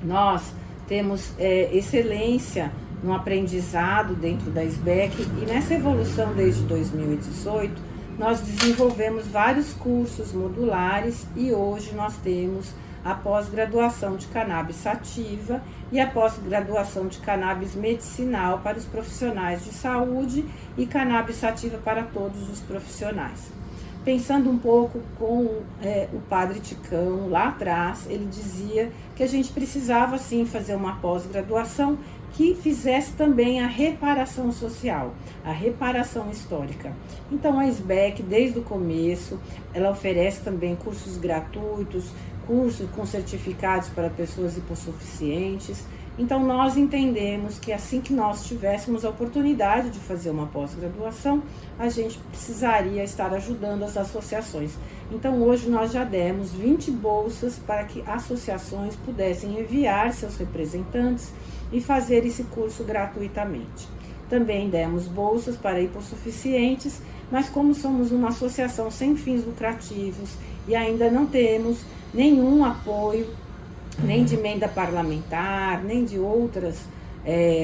Nós temos excelência no aprendizado dentro da SBEC e nessa evolução desde 2018, nós desenvolvemos vários cursos modulares e hoje nós temos a pós-graduação de cannabis sativa e a pós-graduação de cannabis medicinal para os profissionais de saúde e cannabis sativa para todos os profissionais. Pensando um pouco com o Padre Ticão lá atrás, ele dizia que a gente precisava sim fazer uma pós-graduação que fizesse também a reparação social, a reparação histórica. Então a SBEC, desde o começo, ela oferece também cursos gratuitos, cursos com certificados para pessoas hipossuficientes. Então nós entendemos que assim que nós tivéssemos a oportunidade de fazer uma pós-graduação, a gente precisaria estar ajudando as associações. Então hoje nós já demos 20 bolsas para que associações pudessem enviar seus representantes e fazer esse curso gratuitamente. Também demos bolsas para hipossuficientes, mas como somos uma associação sem fins lucrativos e ainda não temos nenhum apoio, nem de emenda parlamentar, nem de outras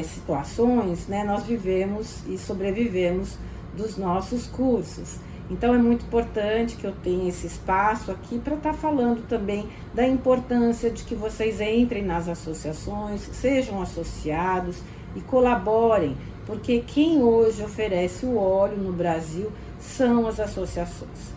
situações, né, nós vivemos e sobrevivemos dos nossos cursos. Então é muito importante que eu tenha esse espaço aqui para estar falando também da importância de que vocês entrem nas associações, sejam associados e colaborem, porque quem hoje oferece o óleo no Brasil são as associações.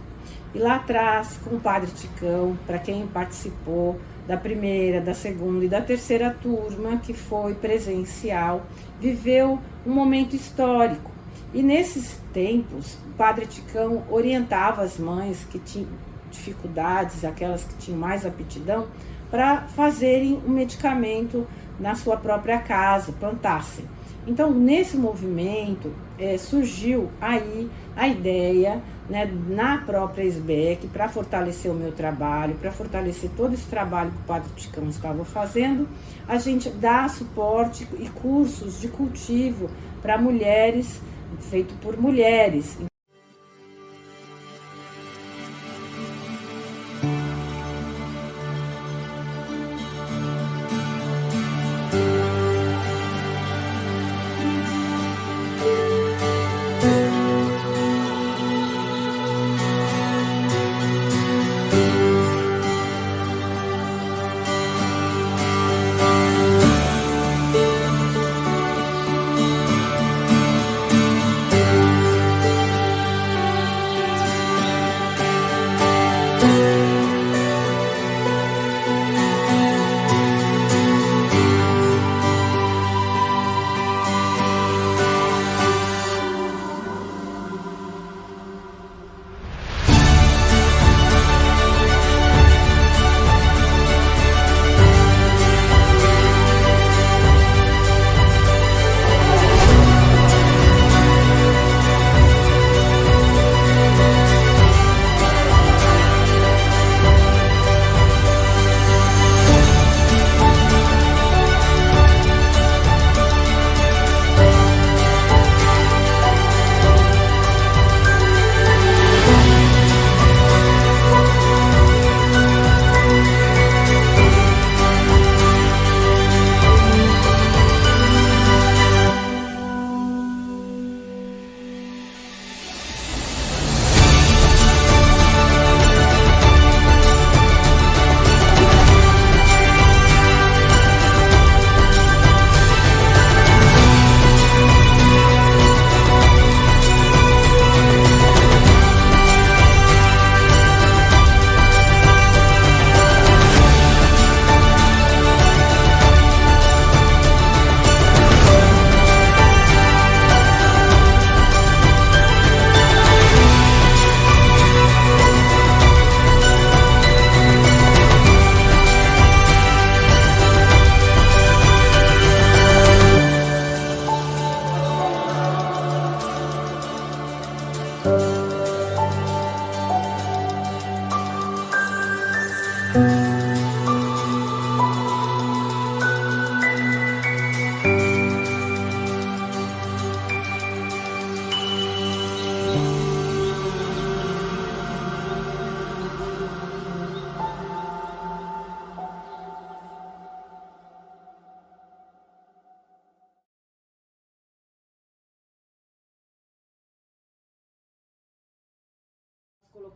E lá atrás, com o Padre Ticão, para quem participou da primeira, da segunda e da terceira turma, que foi presencial, viveu um momento histórico. E nesses tempos, o Padre Ticão orientava as mães que tinham dificuldades, aquelas que tinham mais aptidão, para fazerem um medicamento na sua própria casa, plantassem. Então, nesse movimento, surgiu aí a ideia, né, na própria SBEC, para fortalecer o meu trabalho, para fortalecer todo esse trabalho que o Padre Ticão estava fazendo, a gente dá suporte e cursos de cultivo para mulheres, feito por mulheres.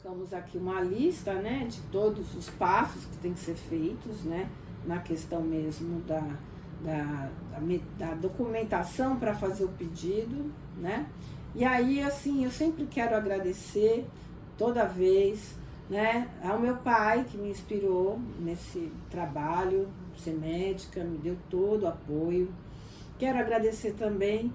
colocamos aqui uma lista, né, de todos os passos que têm que ser feitos, né, na questão mesmo da documentação para fazer o pedido, né? E aí, assim, eu sempre quero agradecer toda vez, né, ao meu pai, que me inspirou nesse trabalho, ser médica, me deu todo o apoio. Quero agradecer também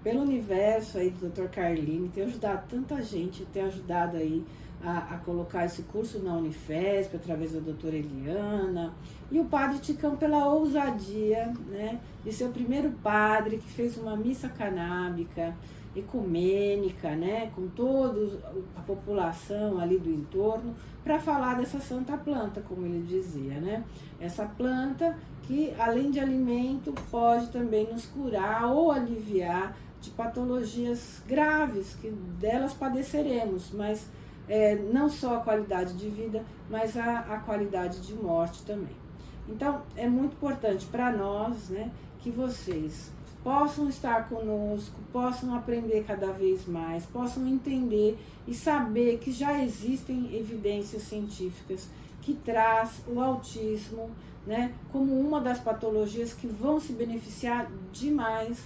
pelo universo aí do Dr. Carlini, ter ajudado tanta gente, ter ajudado aí a colocar esse curso na Unifesp, através da doutora Eliana, e o padre Ticão pela ousadia, né, de ser o primeiro padre que fez uma missa canábica, ecumênica, né, com toda a população ali do entorno, para falar dessa santa planta, como ele dizia, né, essa planta que, além de alimento, pode também nos curar ou aliviar de patologias graves, que delas padeceremos, mas não só a qualidade de vida, mas a qualidade de morte também. Então, é muito importante para nós, né, que vocês possam estar conosco, possam aprender cada vez mais, possam entender e saber que já existem evidências científicas que traz o autismo, né, como uma das patologias que vão se beneficiar demais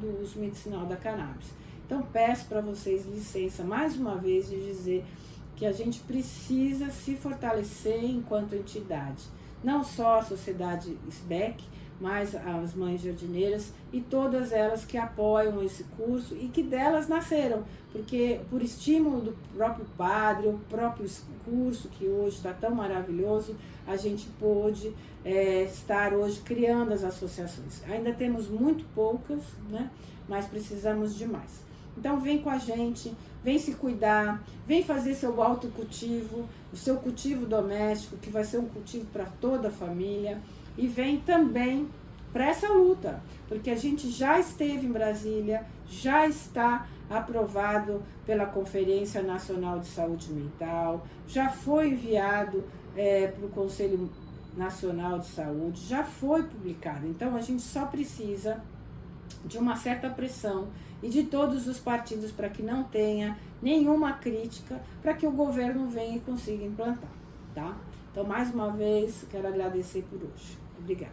do uso medicinal da cannabis. Então, peço para vocês licença mais uma vez de dizer que a gente precisa se fortalecer enquanto entidade. Não só a sociedade SBEC, mas as mães jardineiras e todas elas que apoiam esse curso e que delas nasceram, porque por estímulo do próprio padre, o próprio curso que hoje está tão maravilhoso, a gente pôde estar hoje criando as associações. Ainda temos muito poucas, né? Mas precisamos de mais. Então vem com a gente, vem se cuidar, vem fazer seu autocultivo, o seu cultivo doméstico, que vai ser um cultivo para toda a família, e vem também para essa luta, porque a gente já esteve em Brasília, já está aprovado pela Conferência Nacional de Saúde Mental, já foi enviado para o Conselho Nacional de Saúde, já foi publicado. Então a gente só precisa de uma certa pressão e de todos os partidos para que não tenha nenhuma crítica, para que o governo venha e consiga implantar, tá? Então, mais uma vez, quero agradecer por hoje. Obrigada.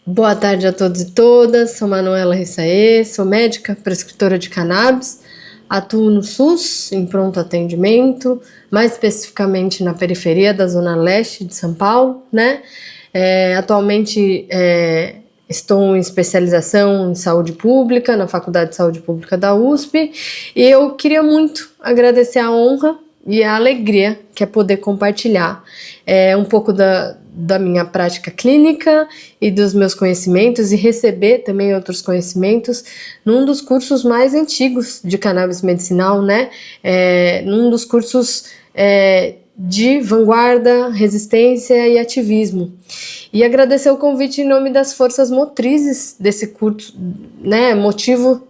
Boa tarde a todos e todas, sou Manuela Rissaê, sou médica, prescritora de cannabis, atuo no SUS, em pronto atendimento, mais especificamente na periferia da Zona Leste de São Paulo, né? Atualmente estou em especialização em saúde pública, na Faculdade de Saúde Pública da USP, e eu queria muito agradecer a honra e a alegria que é poder compartilhar um pouco da minha prática clínica e dos meus conhecimentos e receber também outros conhecimentos num dos cursos mais antigos de cannabis medicinal, né? Num dos cursos de vanguarda, resistência e ativismo. E agradecer o convite em nome das forças motrizes desse curso, né? Motivo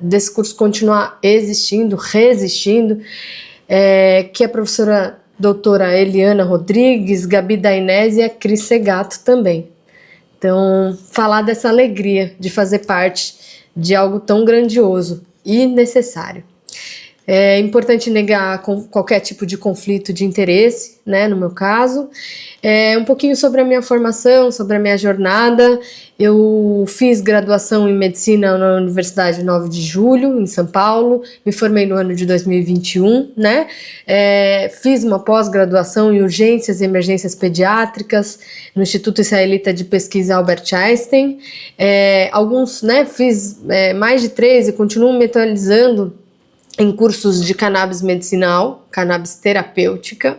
desse curso continuar existindo, resistindo, que é a professora doutora Eliana Rodrigues, Gabi Dainese e a Cris Segato também. Então, falar dessa alegria de fazer parte de algo tão grandioso e necessário. É importante negar qualquer tipo de conflito de interesse, né, no meu caso. Um pouquinho sobre a minha formação, sobre a minha jornada. Eu fiz graduação em medicina na Universidade 9 de Julho, em São Paulo. Me formei no ano de 2021, né? Fiz uma pós-graduação em urgências e emergências pediátricas no Instituto Israelita de Pesquisa Albert Einstein. Fiz mais de 3 e continuo me atualizando em cursos de cannabis medicinal, cannabis terapêutica,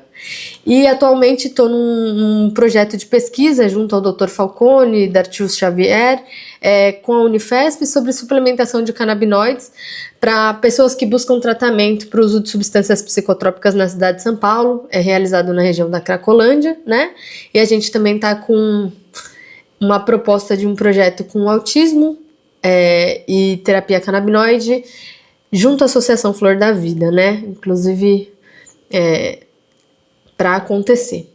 e atualmente estou num projeto de pesquisa junto ao Dr. Falcone e Dartius Xavier, com a Unifesp, sobre suplementação de canabinoides para pessoas que buscam tratamento para o uso de substâncias psicotrópicas na cidade de São Paulo. É realizado na região da Cracolândia, né? E a gente também está com uma proposta de um projeto com autismo e terapia canabinoide, junto à Associação Flor da Vida, né? Inclusive, para acontecer.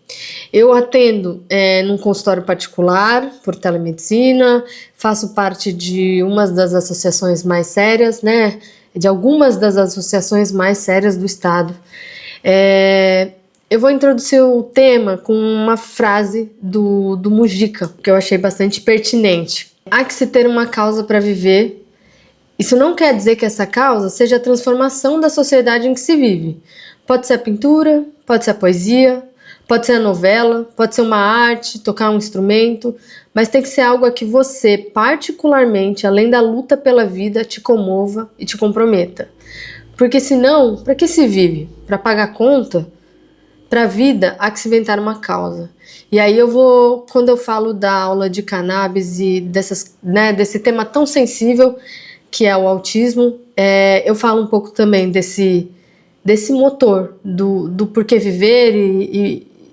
Eu atendo num consultório particular, por telemedicina, faço parte de uma das associações mais sérias, né? De algumas das associações mais sérias do estado. Eu vou introduzir o tema com uma frase do Mujica, que eu achei bastante pertinente. Há que se ter uma causa para viver. Isso não quer dizer que essa causa seja a transformação da sociedade em que se vive. Pode ser a pintura, pode ser a poesia, pode ser a novela, pode ser uma arte, tocar um instrumento, mas tem que ser algo a que você, particularmente, além da luta pela vida, te comova e te comprometa. Porque senão, para que se vive? Para pagar conta? Para a vida, há que se inventar uma causa. E aí quando eu falo da aula de cannabis e desse tema tão sensível, que é o autismo, eu falo um pouco também desse motor do porquê viver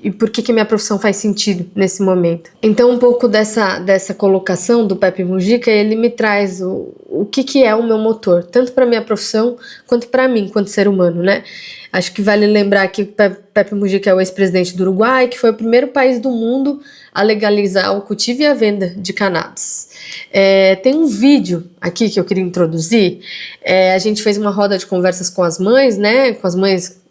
e por que minha profissão faz sentido nesse momento. Então, um pouco dessa colocação do Pepe Mujica, ele me traz o que é o meu motor, tanto para minha profissão quanto para mim, enquanto ser humano, né? Acho que vale lembrar que o Pepe Mujica é o ex-presidente do Uruguai, que foi o primeiro país do mundo a legalizar o cultivo e a venda de cannabis. Tem um vídeo aqui que eu queria introduzir. A gente fez uma roda de conversas com as mães, né? Com as mães.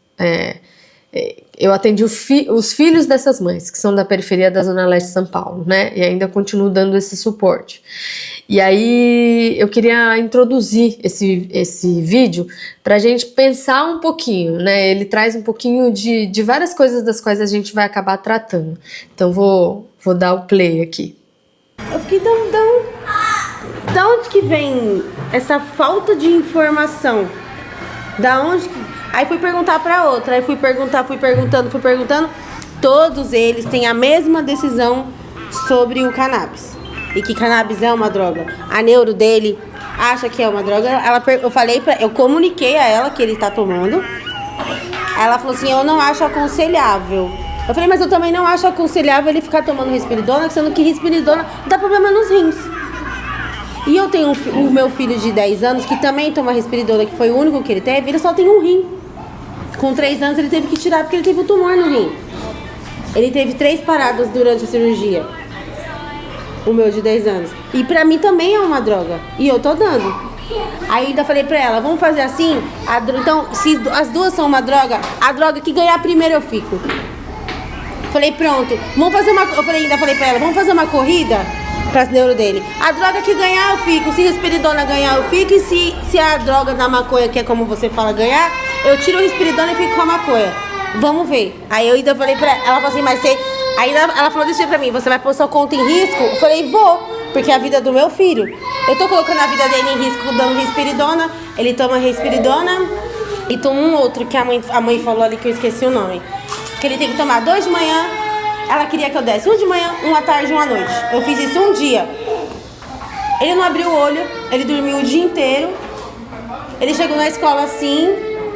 Eu atendi os filhos dessas mães, que são da periferia da Zona Leste de São Paulo, né? E ainda continuo dando esse suporte. E aí eu queria introduzir esse vídeo para a gente pensar um pouquinho, né? Ele traz um pouquinho de várias coisas das quais a gente vai acabar tratando. Então vou dar o play aqui. Eu fiquei da onde que vem essa falta de informação? Da onde que... Aí fui perguntar pra outra, aí fui perguntando. Todos eles têm a mesma decisão sobre o cannabis. E que cannabis é uma droga. A neuro dele acha que é uma droga. Eu comuniquei a ela que ele tá tomando. Ela falou assim, eu não acho aconselhável. Eu falei, mas eu também não acho aconselhável ele ficar tomando risperidona, sendo que risperidona dá problema nos rins. E eu tenho o meu filho de 10 anos que também toma risperidona, que foi o único que ele teve, ele só tem um rim. Com 3 anos ele teve que tirar porque ele teve um tumor no rim. Ele teve 3 paradas durante a cirurgia. O meu de 10 anos. E pra mim também é uma droga. E eu tô dando. Aí ainda falei pra ela, vamos fazer assim? Então, se as duas são uma droga, a droga que ganhar primeiro eu fico. Falei, pronto, vamos fazer uma... Ainda falei pra ela, vamos fazer uma corrida para neuro dele. A droga que ganhar eu fico. Se risperidona ganhar eu fico. E se a droga da maconha, que é como você fala, ganhar, eu tiro o risperidona e fico com a maconha. Vamos ver. Aí eu ainda falei pra ela, ela falou assim, mas você... Aí ela falou desse jeito pra mim, você vai pôr sua conta em risco? Eu falei, vou, porque é a vida do meu filho. Eu tô colocando a vida dele em risco dando risperidona. Ele toma risperidona e toma um outro que a mãe falou ali que eu esqueci o nome. Que ele tem que tomar 2 de manhã. Ela queria que eu desse 1 de manhã, 1 à tarde e 1 à noite. Eu fiz isso um dia. Ele não abriu o olho, ele dormiu o dia inteiro. Ele chegou na escola assim.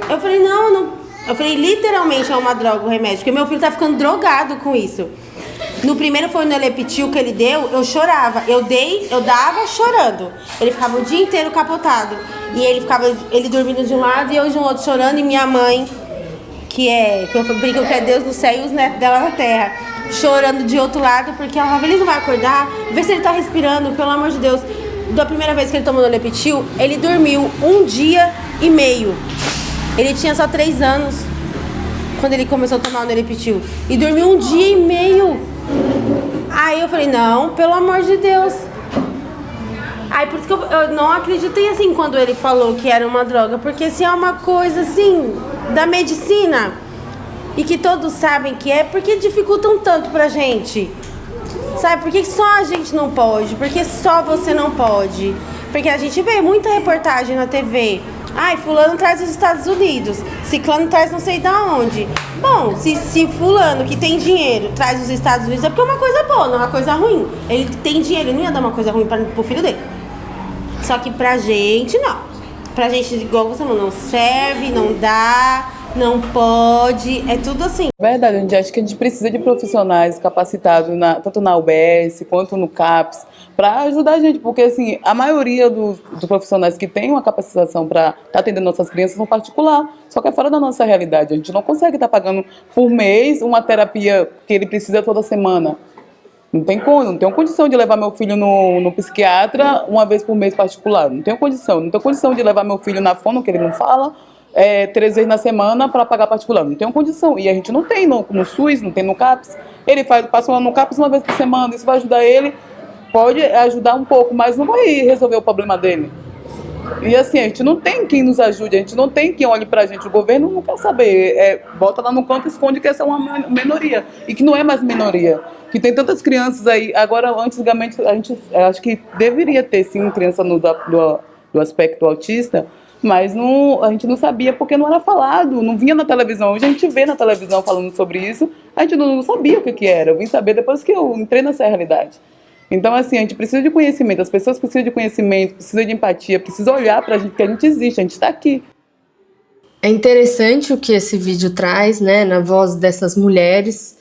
Eu falei, não. Eu falei, literalmente é uma droga o remédio, porque meu filho tá ficando drogado com isso. No primeiro foi o Nelepitil que ele deu, eu chorava. Eu dava chorando. Ele ficava o dia inteiro capotado. E ele dormindo de um lado e eu de um outro chorando. E minha mãe, que eu brinco que é Deus no céu e os netos dela na terra, chorando de outro lado, porque ela falava, ele não vai acordar, vê se ele tá respirando, pelo amor de Deus. Da primeira vez que ele tomou Nelepitil, ele dormiu 1 dia e meio. Ele tinha só 3 anos quando ele começou a tomar o Nelepitil. E dormiu 1 dia e meio. Aí eu falei, não, pelo amor de Deus. Aí por isso que eu não acreditei assim quando ele falou que era uma droga. Porque se é uma coisa assim, da medicina, e que todos sabem que é, porque dificultam tanto pra gente? Sabe, por que só a gente não pode? Por que só você não pode? Porque a gente vê muita reportagem na TV. Ai, fulano traz os Estados Unidos, ciclano traz não sei da onde. Bom, se fulano que tem dinheiro traz os Estados Unidos, é porque é uma coisa boa, não é uma coisa ruim. Ele tem dinheiro, ele não ia dar uma coisa ruim pro filho dele. Só que pra gente, não. pra gente, igual você falou, não serve, não dá, não pode, é tudo assim. Verdade, a gente acha que a gente precisa de profissionais capacitados, tanto na UBS quanto no CAPS, para ajudar a gente, porque assim, a maioria dos profissionais que têm uma capacitação para estar atendendo nossas crianças são particular, só que é fora da nossa realidade. A gente não consegue estar pagando por mês uma terapia que ele precisa toda semana. Não tenho condição de levar meu filho no psiquiatra uma vez por mês particular. Não tenho condição de levar meu filho na fono, que ele não fala, 3 vezes na semana para pagar particular. Não tenho condição. E a gente não tem no SUS, não tem no CAPS. Ele passa no CAPS uma vez por semana, isso vai ajudar ele. Pode ajudar um pouco, mas não vai resolver o problema dele. E assim, a gente não tem quem nos ajude, a gente não tem quem olhe pra gente. O governo não quer saber, bota lá no canto e esconde que essa é uma minoria. E que não é mais minoria. Que tem tantas crianças aí. Agora, antigamente, a gente acho que deveria ter sim criança do aspecto autista, mas a gente não sabia porque não era falado, não vinha na televisão. Hoje a gente vê na televisão falando sobre isso, a gente não sabia o que era. Eu vim saber depois que eu entrei nessa realidade. Então, assim, a gente precisa de conhecimento, as pessoas precisam de conhecimento, precisam de empatia, precisam olhar pra gente, porque a gente existe, a gente está aqui. É interessante o que esse vídeo traz, né, na voz dessas mulheres,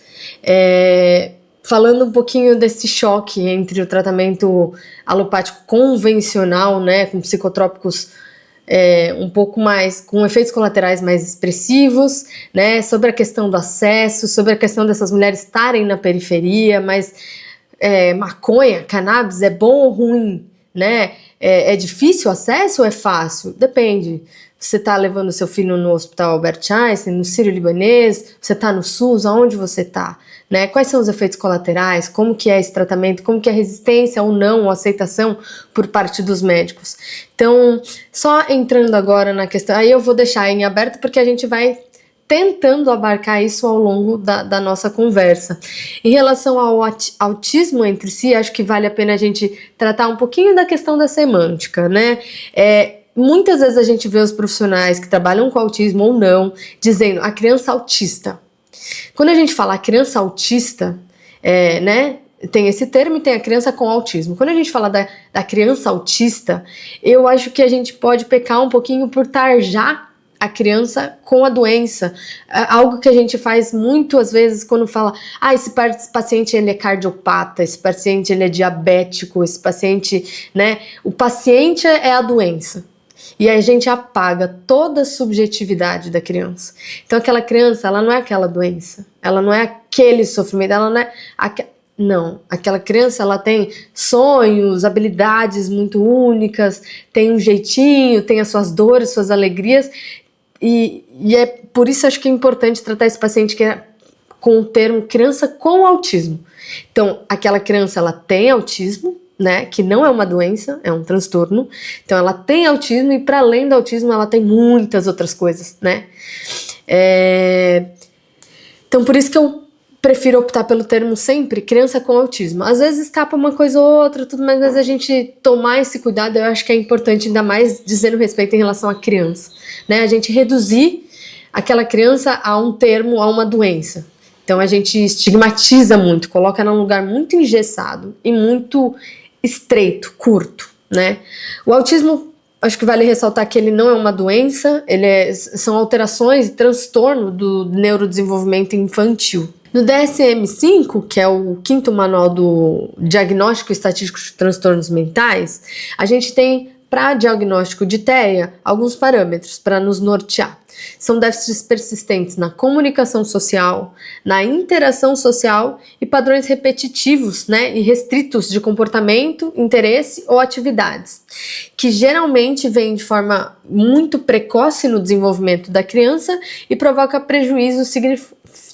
falando um pouquinho desse choque entre o tratamento alopático convencional, né, com psicotrópicos um pouco mais, com efeitos colaterais mais expressivos, né, sobre a questão do acesso, sobre a questão dessas mulheres estarem na periferia, mas maconha, cannabis é bom ou ruim, né? É difícil o acesso ou é fácil? Depende. Você está levando seu filho no Hospital Albert Einstein, no Sírio-Libanês, você está no SUS, aonde você está? Né? Quais são os efeitos colaterais? Como que é esse tratamento? Como que é a resistência ou não, a aceitação por parte dos médicos? Então, só entrando agora na questão, aí eu vou deixar em aberto porque a gente vai tentando abarcar isso ao longo da nossa conversa. Em relação ao autismo entre si, acho que vale a pena a gente tratar um pouquinho da questão da semântica, né? Muitas vezes a gente vê os profissionais que trabalham com autismo ou não, dizendo a criança autista. Quando a gente fala criança autista, né, tem esse termo e tem a criança com autismo. Quando a gente fala da criança autista, eu acho que a gente pode pecar um pouquinho por tarjar a criança com a doença, algo que a gente faz muito às vezes quando fala, esse paciente ele é cardiopata, esse paciente ele é diabético, esse paciente, né, o paciente é a doença. E aí a gente apaga toda a subjetividade da criança. Então aquela criança, ela não é aquela doença, ela não é aquele sofrimento, ela não é... Não, aquela criança ela tem sonhos, habilidades muito únicas, tem um jeitinho, tem as suas dores, suas alegrias, e é por isso acho que é importante tratar esse paciente com o termo criança com autismo. Então, aquela criança ela tem autismo, né, que não é uma doença, é um transtorno. Então ela tem autismo e para além do autismo ela tem muitas outras coisas, né? Então por isso que eu prefiro optar pelo termo sempre criança com autismo. Às vezes escapa uma coisa ou outra, tudo, mas a gente tomar esse cuidado eu acho que é importante, ainda mais dizendo respeito em relação à criança, né? A gente reduzir aquela criança a um termo, a uma doença. Então a gente estigmatiza muito, coloca num lugar muito engessado e muito estreito, curto, né? O autismo, acho que vale ressaltar que ele não é uma doença, são alterações e transtorno do neurodesenvolvimento infantil. No DSM-5, que é o 5º manual do Diagnóstico Estatístico de Transtornos Mentais, a gente tem, para diagnóstico de TEA, alguns parâmetros para nos nortear. São déficits persistentes na comunicação social, na interação social e padrões repetitivos, né, e restritos de comportamento, interesse ou atividades, que geralmente vêm de forma muito precoce no desenvolvimento da criança e provoca prejuízo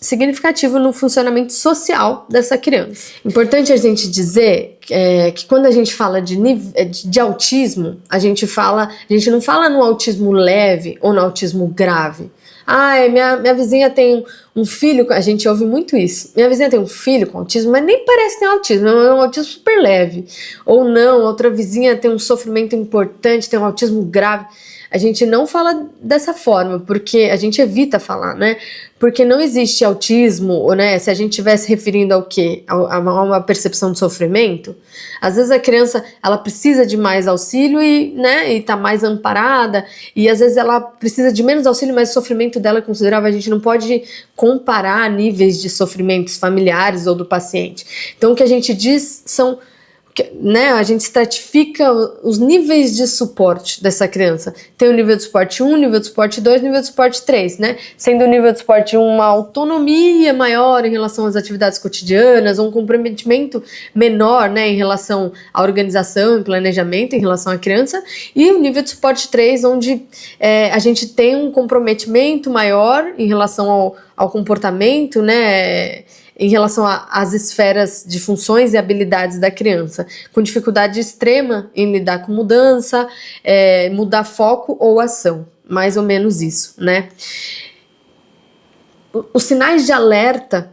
significativo no funcionamento social dessa criança. Importante a gente dizer que quando a gente fala de autismo, a gente não fala no autismo leve ou no autismo grave. Minha vizinha tem um filho, a gente ouve muito isso. Minha vizinha tem um filho com autismo, mas nem parece ter autismo, é um autismo super leve. Ou não, outra vizinha tem um sofrimento importante, tem um autismo grave. A gente não fala dessa forma, porque a gente evita falar, né? Porque não existe autismo, né? Se a gente estivesse referindo ao quê? A uma percepção de sofrimento. Às vezes a criança, ela precisa de mais auxílio e, né, e tá mais amparada, e às vezes ela precisa de menos auxílio, mas o sofrimento dela é considerável. A gente não pode comparar níveis de sofrimentos familiares ou do paciente. Então o que a gente diz são, né, a gente estratifica os níveis de suporte dessa criança. Tem o nível de suporte 1, nível de suporte 2, nível de suporte 3, né? Sendo o nível de suporte 1 uma autonomia maior em relação às atividades cotidianas, um comprometimento menor, né, em relação à organização e planejamento em relação à criança, e o nível de suporte 3, onde a gente tem um comprometimento maior em relação ao comportamento, né, em relação às esferas de funções e habilidades da criança, com dificuldade extrema em lidar com mudança, mudar foco ou ação, mais ou menos isso, né? Os sinais de alerta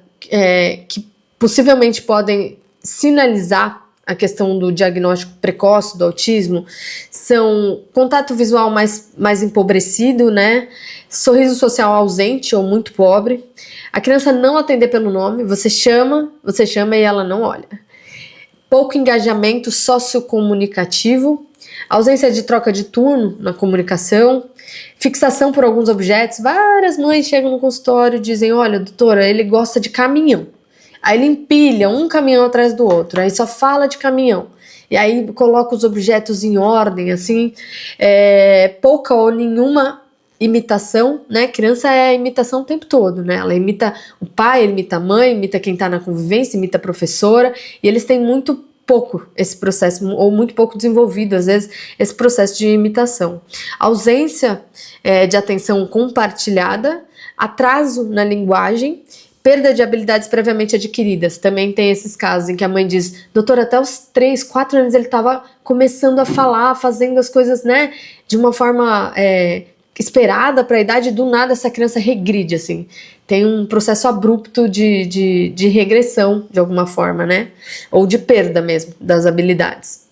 que possivelmente podem sinalizar a questão do diagnóstico precoce do autismo são contato visual mais empobrecido, né? Sorriso social ausente ou muito pobre, a criança não atender pelo nome, você chama e ela não olha. Pouco engajamento sociocomunicativo, ausência de troca de turno na comunicação, fixação por alguns objetos. Várias mães chegam no consultório e dizem, olha, doutora, ele gosta de caminhão. Aí ele empilha um caminhão atrás do outro, aí só fala de caminhão. E aí coloca os objetos em ordem, assim, pouca ou nenhuma imitação, né? Criança é imitação o tempo todo, né? Ela imita o pai, imita a mãe, imita quem tá na convivência, imita a professora, e eles têm muito pouco esse processo, ou muito pouco desenvolvido, às vezes, esse processo de imitação. Ausência de atenção compartilhada, atraso na linguagem, perda de habilidades previamente adquiridas. Também tem esses casos em que a mãe diz, doutora, até os 3, 4 anos ele estava começando a falar, fazendo as coisas, né, de uma forma esperada para a idade, do nada essa criança regride, assim. Tem um processo abrupto de regressão, de alguma forma, né? Ou de perda mesmo das habilidades.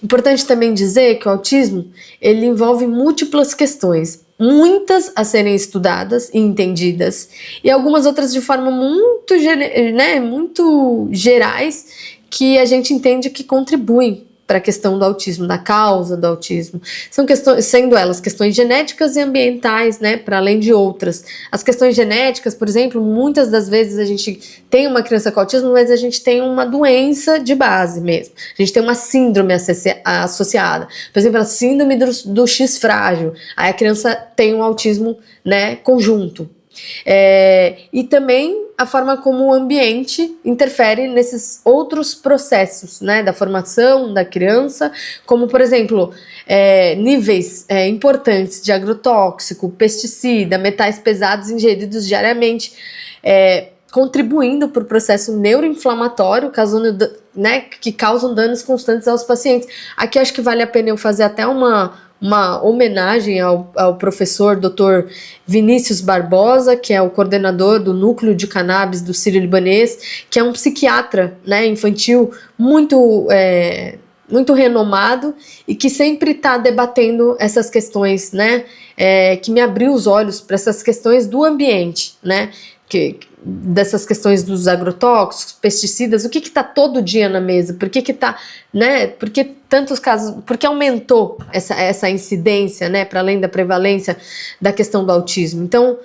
Importante também dizer que o autismo, ele envolve múltiplas questões, muitas a serem estudadas e entendidas, e algumas outras de forma muito gerais, que a gente entende que contribuem para a questão do autismo, da causa do autismo. São questões, sendo elas questões genéticas e ambientais, né, para além de outras. As questões genéticas, por exemplo, muitas das vezes a gente tem uma criança com autismo, mas a gente tem uma doença de base mesmo. A gente tem uma síndrome associada. Por exemplo, a síndrome do X frágil. Aí a criança tem um autismo, né, conjunto. E também a forma como o ambiente interfere nesses outros processos, né, da formação da criança, como, por exemplo, níveis importantes de agrotóxico, pesticida, metais pesados ingeridos diariamente, contribuindo para o processo neuroinflamatório, causando, né, que causam danos constantes aos pacientes. Aqui acho que vale a pena eu fazer até uma homenagem ao professor Dr. Vinícius Barbosa, que é o coordenador do Núcleo de Cannabis do Sírio-Libanês, que é um psiquiatra, né, infantil muito renomado e que sempre está debatendo essas questões, né, que me abriu os olhos para essas questões do ambiente, né, dessas questões dos agrotóxicos, pesticidas, o que está todo dia na mesa, por que está, né, por que tantos casos, por que aumentou essa incidência, né, para além da prevalência da questão do autismo. Então,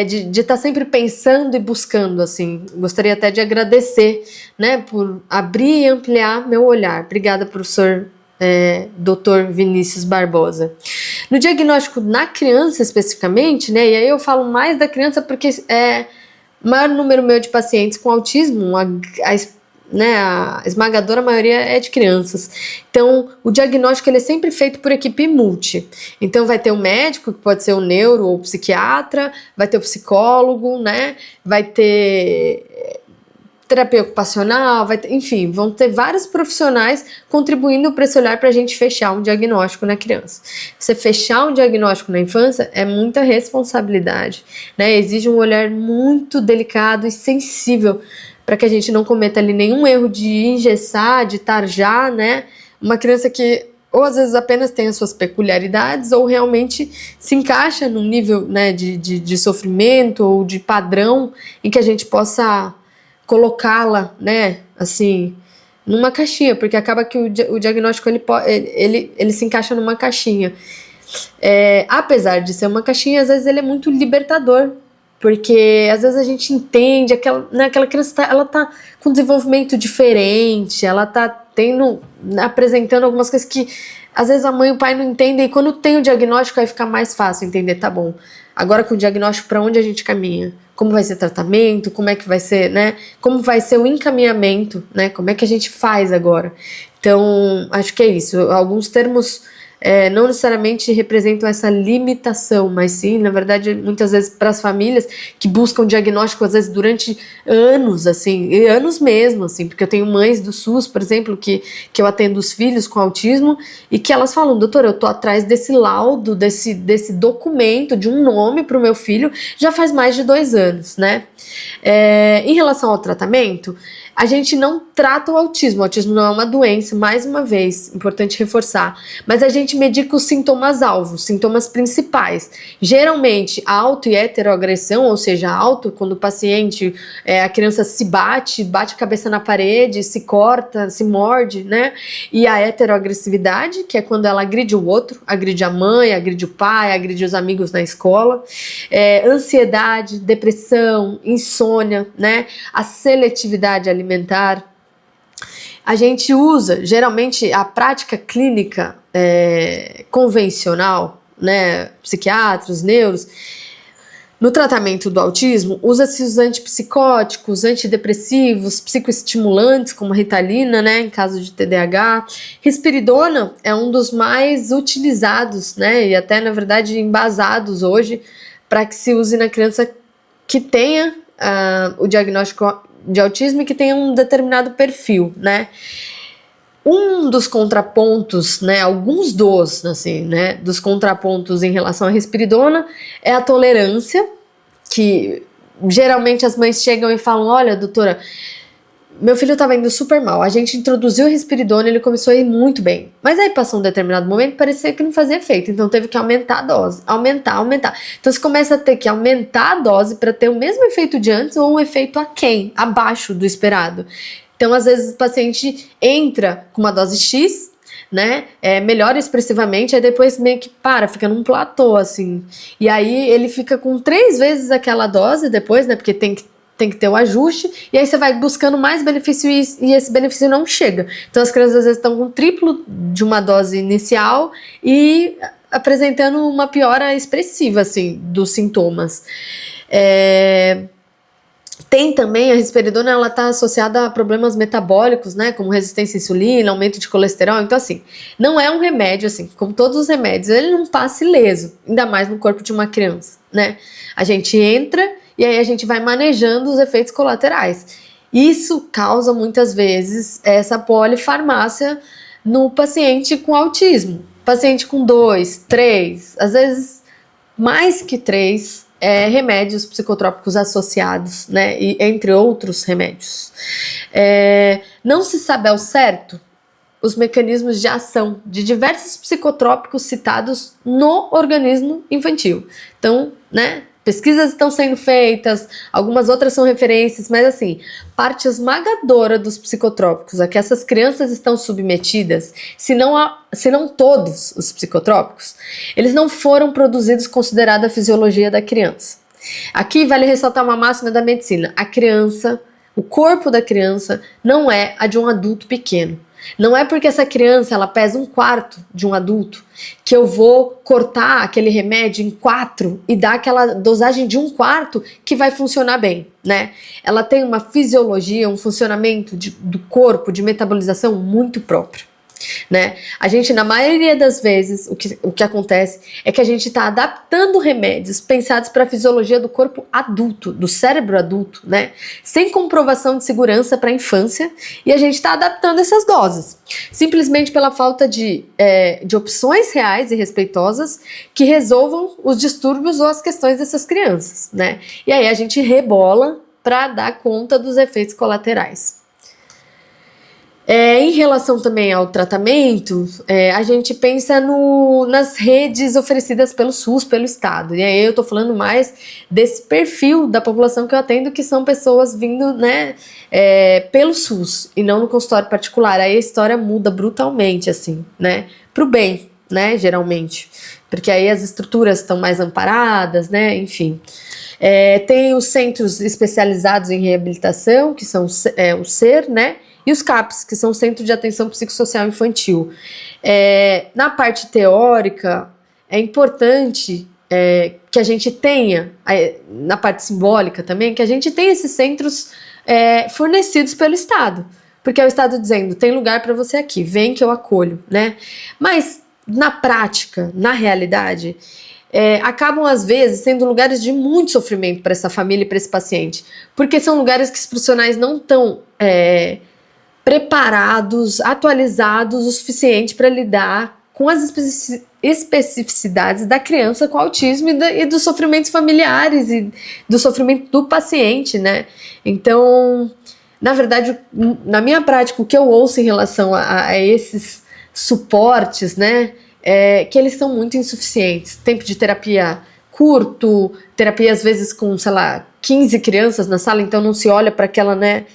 de estar sempre pensando e buscando, assim, gostaria até de agradecer, né, por abrir e ampliar meu olhar. Obrigada, professor Dr. Vinícius Barbosa. No diagnóstico na criança especificamente, né, e aí eu falo mais da criança porque o maior número meu de pacientes com autismo, a esmagadora maioria é de crianças. Então, o diagnóstico ele é sempre feito por equipe multi. Então, vai ter o médico, que pode ser o neuro ou o psiquiatra, vai ter o psicólogo, né? Vai ter terapia ocupacional, enfim, vão ter vários profissionais contribuindo para esse olhar para a gente fechar um diagnóstico na criança. Você fechar um diagnóstico na infância é muita responsabilidade, né? Exige um olhar muito delicado e sensível para que a gente não cometa ali nenhum erro de engessar, de tarjar, né? Uma criança que ou às vezes apenas tem as suas peculiaridades ou realmente se encaixa num nível, né, de sofrimento ou de padrão em que a gente possa colocá-la, né, assim, numa caixinha, porque acaba que o diagnóstico ele se encaixa numa caixinha. Apesar de ser uma caixinha, às vezes ele é muito libertador, porque às vezes a gente entende aquela criança ela tá com desenvolvimento diferente, ela tá apresentando algumas coisas que às vezes a mãe e o pai não entendem, e quando tem o diagnóstico aí fica mais fácil entender, tá bom, agora com o diagnóstico para onde a gente caminha? Como vai ser o tratamento, como é que vai ser, né? Como vai ser o encaminhamento, né? Como é que a gente faz agora? Então, acho que é isso. Alguns termos não necessariamente representam essa limitação, mas sim, na verdade, muitas vezes para as famílias que buscam diagnóstico, às vezes durante anos, assim, e anos mesmo, assim, porque eu tenho mães do SUS, por exemplo, que eu atendo os filhos com autismo e que elas falam, doutora, eu tô atrás desse laudo, desse documento, de um nome para o meu filho, já faz mais de 2 anos, né? Em relação ao tratamento, a gente não trata o autismo não é uma doença, mais uma vez, importante reforçar, mas a gente medica os sintomas-alvo, os sintomas principais, geralmente auto e heteroagressão, ou seja, auto, quando o paciente, a criança se bate a cabeça na parede, se corta, se morde, né, e a heteroagressividade, que é quando ela agride o outro, agride a mãe, agride o pai, agride os amigos na escola, ansiedade, depressão, insônia, né, a seletividade alimentar. A gente usa, geralmente, a prática clínica convencional, né, psiquiatras, neuros, no tratamento do autismo, usa-se os antipsicóticos, antidepressivos, psicoestimulantes, como a Ritalina, né, em caso de TDAH. Risperidona é um dos mais utilizados, né, e até, na verdade, embasados hoje, para que se use na criança que tenha o diagnóstico de autismo e que tenha um determinado perfil, né? Um dos contrapontos, né, alguns dos contrapontos em relação à risperidona é a tolerância, que geralmente as mães chegam e falam, olha, doutora, meu filho estava indo super mal, a gente introduziu a risperidona, ele começou a ir muito bem, mas aí passou um determinado momento, parecia que não fazia efeito, então teve que aumentar a dose, aumentar, então você começa a ter que aumentar a dose para ter o mesmo efeito de antes ou um efeito abaixo do esperado. Então às vezes o paciente entra com uma dose X, né, melhora expressivamente, aí depois meio que fica num platô, assim, e aí ele fica com 3 vezes aquela dose depois, né, porque tem que ter o ajuste, e aí você vai buscando mais benefício e esse benefício não chega. Então as crianças às vezes estão com o triplo de uma dose inicial e apresentando uma piora expressiva, assim, dos sintomas. Tem também a risperidona, ela está associada a problemas metabólicos, né, como resistência à insulina, aumento de colesterol. Então, assim, não é um remédio, assim, como todos os remédios, ele não passa ileso, ainda mais no corpo de uma criança, né? A gente entra e aí a gente vai manejando os efeitos colaterais. Isso causa muitas vezes essa polifarmácia no paciente com autismo. Paciente com 2, 3, às vezes mais que 3 remédios psicotrópicos associados, né, e, entre outros remédios. Não se sabe ao certo os mecanismos de ação de diversos psicotrópicos citados no organismo infantil. Então, né, pesquisas estão sendo feitas, algumas outras são referências, mas assim, parte esmagadora dos psicotrópicos a que essas crianças estão submetidas, se não todos os psicotrópicos, eles não foram produzidos considerando a fisiologia da criança. Aqui vale ressaltar uma máxima da medicina: a criança, o corpo da criança não é a de um adulto pequeno. Não é porque essa criança ela pesa 1/4 de um adulto que eu vou cortar aquele remédio em 4 e dar aquela dosagem de 1/4 que vai funcionar bem, né? Ela tem uma fisiologia, um funcionamento do corpo, de metabolização muito próprio. né? A gente, na maioria das vezes, o que acontece é que a gente está adaptando remédios pensados para a fisiologia do corpo adulto, do cérebro adulto, né? Sem comprovação de segurança para a infância, e a gente está adaptando essas doses, simplesmente pela falta de opções reais e respeitosas que resolvam os distúrbios ou as questões dessas crianças, né? E aí a gente rebola para dar conta dos efeitos colaterais. Em relação também ao tratamento, a gente pensa nas redes oferecidas pelo SUS, pelo Estado. E aí eu tô falando mais desse perfil da população que eu atendo, que são pessoas vindo, né, pelo SUS e não no consultório particular. Aí a história muda brutalmente, assim, né, pro bem, né, geralmente. Porque aí as estruturas estão mais amparadas, né, enfim. Tem os centros especializados em reabilitação, que são o SER, né, e os CAPs, que são o Centro de Atenção Psicossocial Infantil. Na parte teórica, é importante que a gente tenha, na parte simbólica também, que a gente tenha esses centros fornecidos pelo Estado. Porque é o Estado dizendo, tem lugar para você aqui, vem que eu acolho, né? Mas, na prática, na realidade, acabam às vezes sendo lugares de muito sofrimento para essa família e para esse paciente. Porque são lugares que os profissionais não estão preparados, atualizados o suficiente para lidar com as especificidades da criança com autismo e dos sofrimentos familiares e do sofrimento do paciente, né? Então, na verdade, na minha prática, o que eu ouço em relação a esses suportes, né, é que eles são muito insuficientes. Tempo de terapia curto, terapia às vezes com, sei lá, 15 crianças na sala, então não se olha para aquela, né,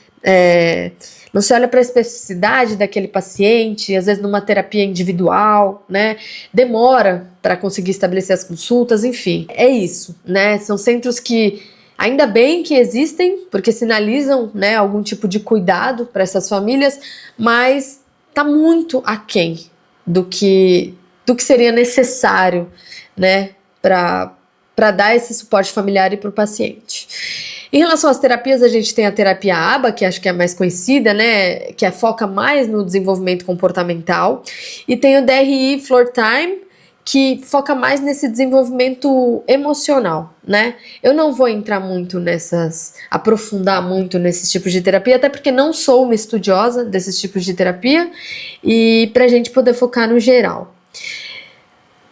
não se olha para a especificidade daquele paciente, às vezes numa terapia individual, né? Demora para conseguir estabelecer as consultas, enfim. É isso, né? São centros que ainda bem que existem, porque sinalizam, né, algum tipo de cuidado para essas famílias, mas está muito aquém do que seria necessário, né, para dar esse suporte familiar e para o paciente. Em relação às terapias, a gente tem a terapia ABA, que acho que é a mais conhecida, né, que foca mais no desenvolvimento comportamental, e tem o DRI Floor Time, que foca mais nesse desenvolvimento emocional, né? Eu não vou entrar muito aprofundar muito nesses tipos de terapia, até porque não sou uma estudiosa desses tipos de terapia, e pra gente poder focar no geral.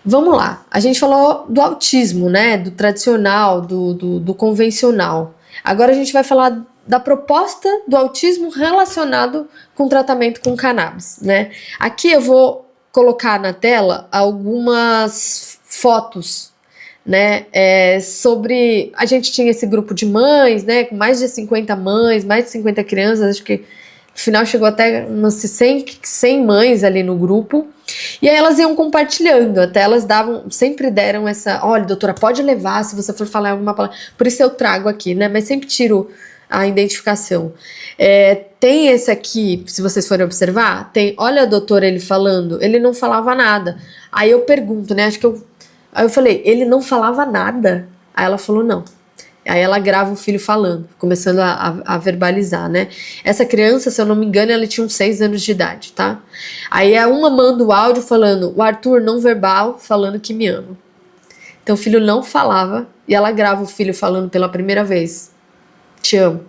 Vamos lá, a gente falou do autismo, né, do tradicional, do convencional. Agora a gente vai falar da proposta do autismo relacionado com tratamento com cannabis, né? Aqui eu vou colocar na tela algumas fotos, né, sobre... A gente tinha esse grupo de mães, né, com mais de 50 mães, mais de 50 crianças, acho que no final chegou até umas 100 mães ali no grupo, e aí elas iam compartilhando, até elas sempre deram essa, olha, doutora, pode levar se você for falar alguma palavra, por isso eu trago aqui, né, mas sempre tiro a identificação. Tem esse aqui, se vocês forem observar, tem, olha, doutor, ele falando, ele não falava nada. Aí eu pergunto, né, aí eu falei, ele não falava nada? Aí ela falou, não. Aí ela grava o filho falando, começando a verbalizar, né? Essa criança, se eu não me engano, ela tinha uns 6 anos de idade, tá? Aí uma manda o áudio falando, o Arthur não verbal, falando que me ama. Então o filho não falava, e ela grava o filho falando pela primeira vez, te amo.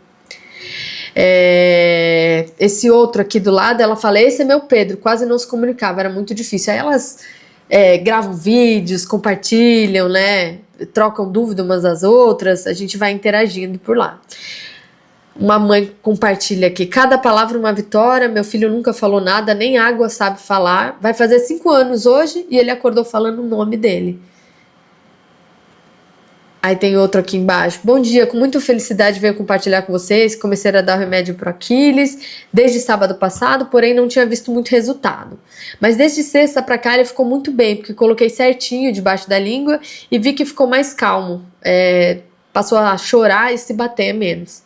Esse outro aqui do lado, ela fala, esse é meu Pedro, quase não se comunicava, era muito difícil. Aí elas gravam vídeos, compartilham, né, trocam dúvida umas das outras, a gente vai interagindo por lá. Uma mãe compartilha aqui, cada palavra uma vitória, meu filho nunca falou nada, nem água sabe falar, vai fazer 5 anos hoje e ele acordou falando o nome dele. Aí tem outro aqui embaixo. Bom dia, com muita felicidade venho compartilhar com vocês. Comecei a dar o remédio pro Aquiles desde sábado passado, porém não tinha visto muito resultado. Mas desde sexta pra cá ele ficou muito bem, porque coloquei certinho debaixo da língua e vi que ficou mais calmo. Passou a chorar e se bater menos.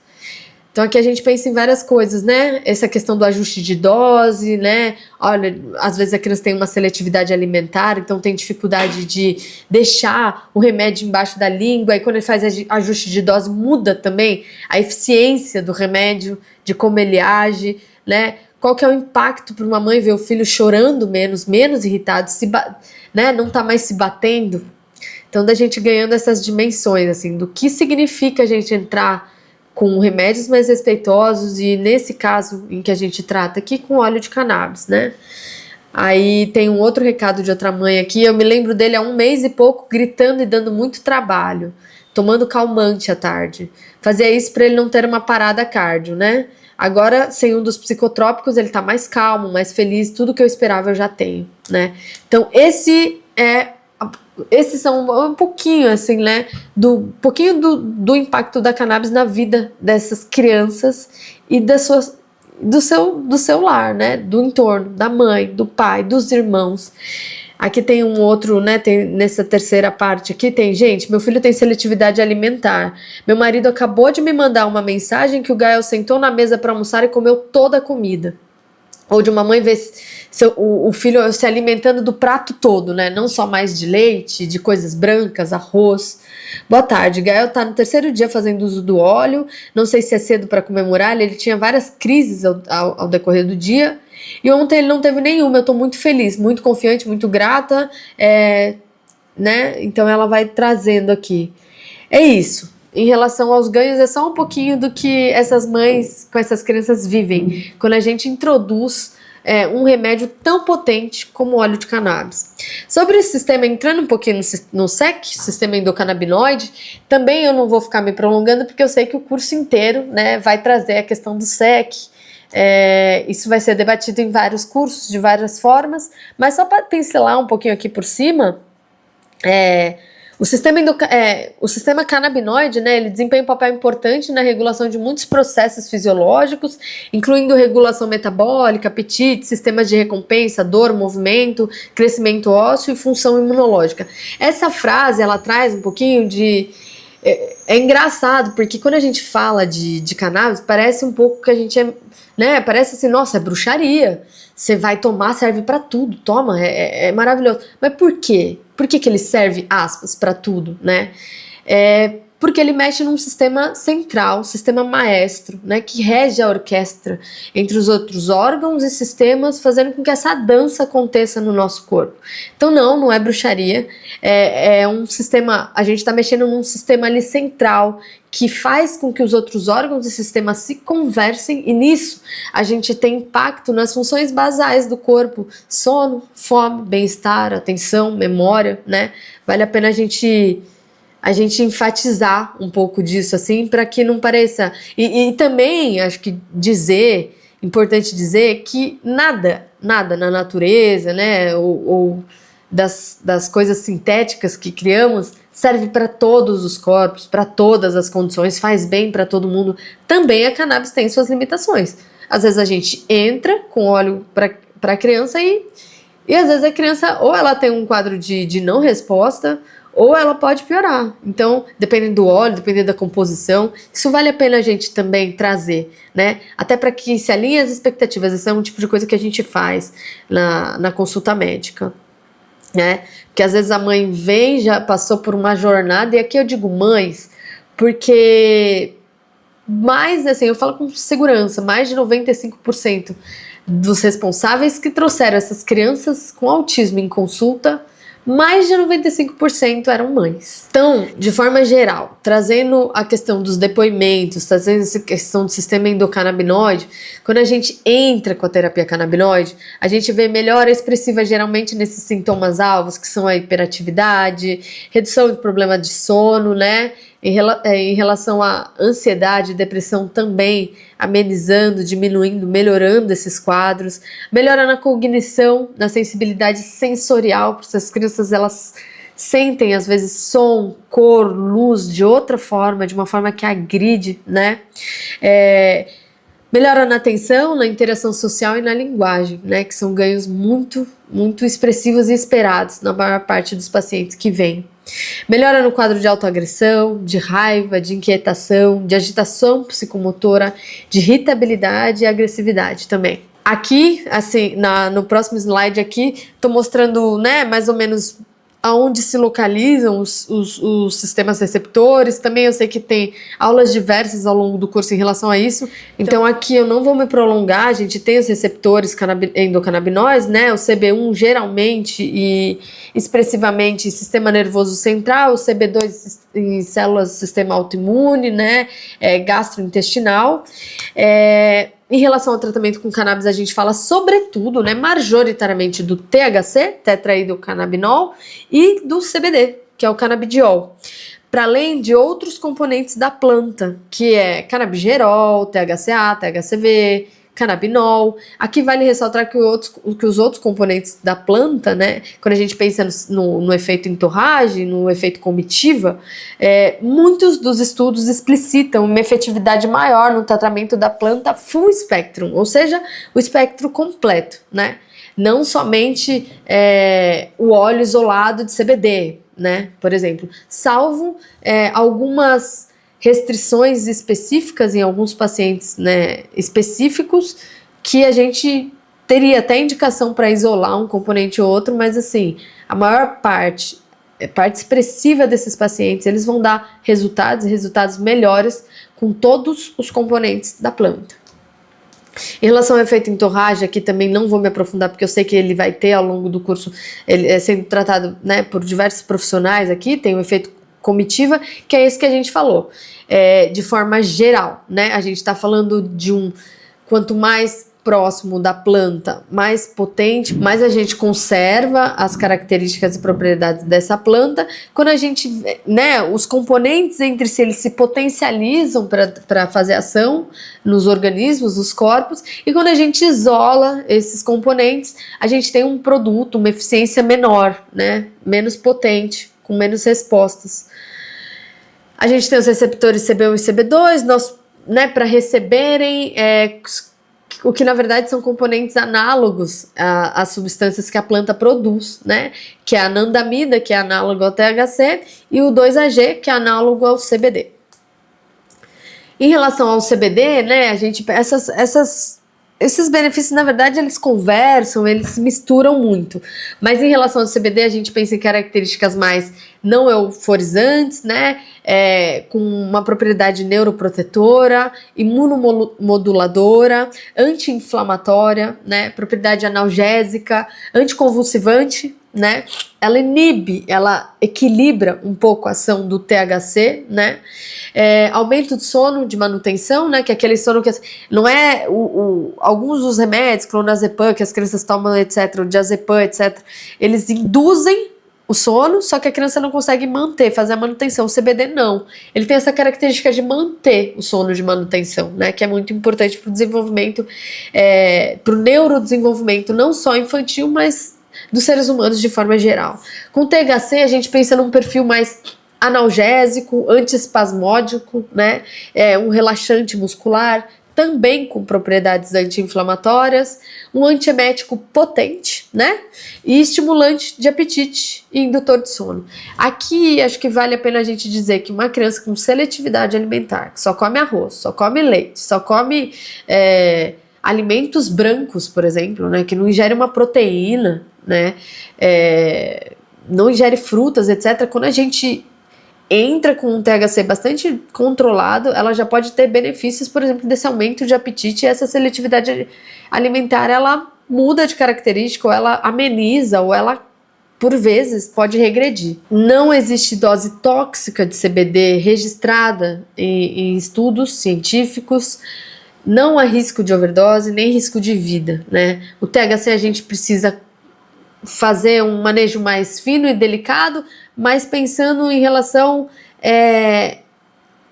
Então aqui a gente pensa em várias coisas, né? Essa questão do ajuste de dose, né? Olha, às vezes a criança tem uma seletividade alimentar, então tem dificuldade de deixar o remédio embaixo da língua, e quando ele faz ajuste de dose muda também a eficiência do remédio, de como ele age, né? qual que é o impacto para uma mãe ver o filho chorando menos irritado, né, não tá mais se batendo. Então, da gente ganhando essas dimensões, assim, do que significa a gente entrar com remédios mais respeitosos e, nesse caso em que a gente trata aqui, com óleo de cannabis, né? Aí tem um outro recado de outra mãe aqui, eu me lembro dele há 1 mês e pouco, gritando e dando muito trabalho, tomando calmante à tarde. Fazia isso para ele não ter uma parada cardio, né? Agora, sem um dos psicotrópicos, ele tá mais calmo, mais feliz, tudo que eu esperava eu já tenho, né? Então, esses são um pouquinho, assim, né, do impacto da cannabis na vida dessas crianças e do seu lar, né, do entorno, da mãe, do pai, dos irmãos. Aqui tem um outro, né, tem nessa terceira parte aqui, tem, gente, meu filho tem seletividade alimentar. Meu marido acabou de me mandar uma mensagem que o Gael sentou na mesa para almoçar e comeu toda a comida. Ou de uma mãe ver o filho se alimentando do prato todo, né? Não só mais de leite, de coisas brancas, arroz. Boa tarde, Gael tá no 3º dia fazendo uso do óleo. Não sei se é cedo para comemorar, ele tinha várias crises ao decorrer do dia. E ontem ele não teve nenhuma, eu tô muito feliz, muito confiante, muito grata. Né? Então ela vai trazendo aqui. É isso. Em relação aos ganhos, é só um pouquinho do que essas mães com essas crianças vivem quando a gente introduz um remédio tão potente como o óleo de cannabis. Sobre esse sistema, entrando um pouquinho no SEC, sistema endocannabinoide, também eu não vou ficar me prolongando porque eu sei que o curso inteiro, né, vai trazer a questão do SEC. Isso vai ser debatido em vários cursos, de várias formas, mas só para pincelar um pouquinho aqui por cima, o sistema canabinoide, né, ele desempenha um papel importante na regulação de muitos processos fisiológicos, incluindo regulação metabólica, apetite, sistemas de recompensa, dor, movimento, crescimento ósseo e função imunológica. Essa frase, ela traz um pouquinho de... É engraçado, porque quando a gente fala de cannabis, parece um pouco que a gente né, parece assim, nossa, é bruxaria. Você vai tomar, serve pra tudo, toma, é maravilhoso. Mas por quê? Por que ele serve, aspas, pra tudo, né? Porque ele mexe num sistema central, sistema maestro, né, que rege a orquestra entre os outros órgãos e sistemas, fazendo com que essa dança aconteça no nosso corpo. Então não é bruxaria, é um sistema, a gente está mexendo num sistema ali central, que faz com que os outros órgãos e sistemas se conversem, e nisso a gente tem impacto nas funções basais do corpo: sono, fome, bem-estar, atenção, memória, né? Vale a pena a gente enfatizar um pouco disso, assim, para que não pareça... E também, acho que importante dizer que nada na natureza, né, ou das coisas sintéticas que criamos, serve para todos os corpos, para todas as condições, faz bem para todo mundo. Também a cannabis tem suas limitações. Às vezes a gente entra com óleo para a criança e às vezes a criança ou ela tem um quadro de não resposta, ou ela pode piorar. Então, dependendo do óleo, dependendo da composição, isso vale a pena a gente também trazer, né? Até para que se alinhe as expectativas. Esse é um tipo de coisa que a gente faz na consulta médica, né? Porque às vezes a mãe vem, já passou por uma jornada, e aqui eu digo mães, porque mais, assim, eu falo com segurança, mais de 95% dos responsáveis que trouxeram essas crianças com autismo em consulta, mais de 95% eram mães. Então, de forma geral, trazendo a questão dos depoimentos, trazendo essa questão do sistema endocannabinoide, quando a gente entra com a terapia canabinoide, a gente vê melhora expressiva geralmente nesses sintomas alvos, que são a hiperatividade, redução de problema de sono, né? Em relação à ansiedade e depressão também, amenizando, diminuindo, melhorando esses quadros, melhora na cognição, na sensibilidade sensorial, porque essas crianças elas sentem às vezes som, cor, luz de outra forma, de uma forma que agride, né? Melhora na atenção, na interação social e na linguagem, né? Que são ganhos muito, muito expressivos e esperados na maior parte dos pacientes que vêm. Melhora no quadro de autoagressão, de raiva, de inquietação, de agitação psicomotora, de irritabilidade e agressividade também. Aqui, assim, no próximo slide aqui, tô mostrando, né, mais ou menos aonde se localizam os sistemas receptores. Também eu sei que tem aulas diversas ao longo do curso em relação a isso. Então aqui eu não vou me prolongar. A gente tem os receptores endocannabinoides, né? O CB1 geralmente e expressivamente sistema nervoso central, o CB2 em células do sistema autoimune, né? Gastrointestinal. Em relação ao tratamento com cannabis, a gente fala sobretudo, né, majoritariamente do THC, tetraidrocannabinol, e do CBD, que é o canabidiol, para além de outros componentes da planta, que é canabigerol, THCA, THCV, canabinol. Aqui vale ressaltar que os outros componentes da planta, né, quando a gente pensa no efeito entorragem, no efeito comitiva, muitos dos estudos explicitam uma efetividade maior no tratamento da planta full spectrum, ou seja, o espectro completo, né? Não somente o óleo isolado de CBD, né, por exemplo, salvo algumas restrições específicas em alguns pacientes, né, específicos, que a gente teria até indicação para isolar um componente ou outro, mas assim, a maior parte expressiva desses pacientes, eles vão dar resultados melhores com todos os componentes da planta. Em relação ao efeito entorragem, aqui também não vou me aprofundar, porque eu sei que ele vai ter ao longo do curso, ele é sendo tratado, né, por diversos profissionais aqui, tem o efeito comitiva, que é esse que a gente falou, de forma geral, né? A gente está falando de quanto mais próximo da planta, mais potente, mais a gente conserva as características e propriedades dessa planta. Quando a gente, né, os componentes entre si, eles se potencializam para fazer ação nos organismos, nos corpos, e quando a gente isola esses componentes, a gente tem um produto, uma eficiência menor, né, menos potente, com menos respostas. A gente tem os receptores CB1 e CB2, né, para receberem o que na verdade são componentes análogos às substâncias que a planta produz, né, que é a anandamida, que é análogo ao THC, e o 2-AG, que é análogo ao CBD. Em relação ao CBD, né, a gente esses benefícios, na verdade, eles conversam, eles se misturam muito. Mas em relação ao CBD, a gente pensa em características mais não euforizantes, né? Com uma propriedade neuroprotetora, imunomoduladora, anti-inflamatória, né? Propriedade analgésica, anticonvulsivante, né? Ela inibe, ela equilibra um pouco a ação do THC, né? Aumento de sono de manutenção, né? Que é aquele sono que não é alguns dos remédios, clonazepam, que as crianças tomam, etc., o diazepam, etc., eles induzem o sono, só que a criança não consegue manter, fazer a manutenção. O CBD não. Ele tem essa característica de manter o sono de manutenção, né? Que é muito importante para o desenvolvimento, para o neurodesenvolvimento, não só infantil, mas dos seres humanos de forma geral. Com o THC, a gente pensa num perfil mais analgésico, antiespasmódico, né? Um relaxante muscular, também com propriedades anti-inflamatórias, um antiemético potente, né? E estimulante de apetite e indutor de sono. Aqui, acho que vale a pena a gente dizer que uma criança com seletividade alimentar, que só come arroz, só come leite, só come alimentos brancos, por exemplo, né? Que não ingere uma proteína, né? Não ingere frutas, etc. Quando a gente entra com um THC bastante controlado, ela já pode ter benefícios, por exemplo, desse aumento de apetite, e essa seletividade alimentar, ela muda de característica, ou ela ameniza, ou ela, por vezes, pode regredir. Não existe dose tóxica de CBD registrada em estudos científicos, não há risco de overdose, nem risco de vida, né? O THC a gente precisa fazer um manejo mais fino e delicado, mas pensando em relação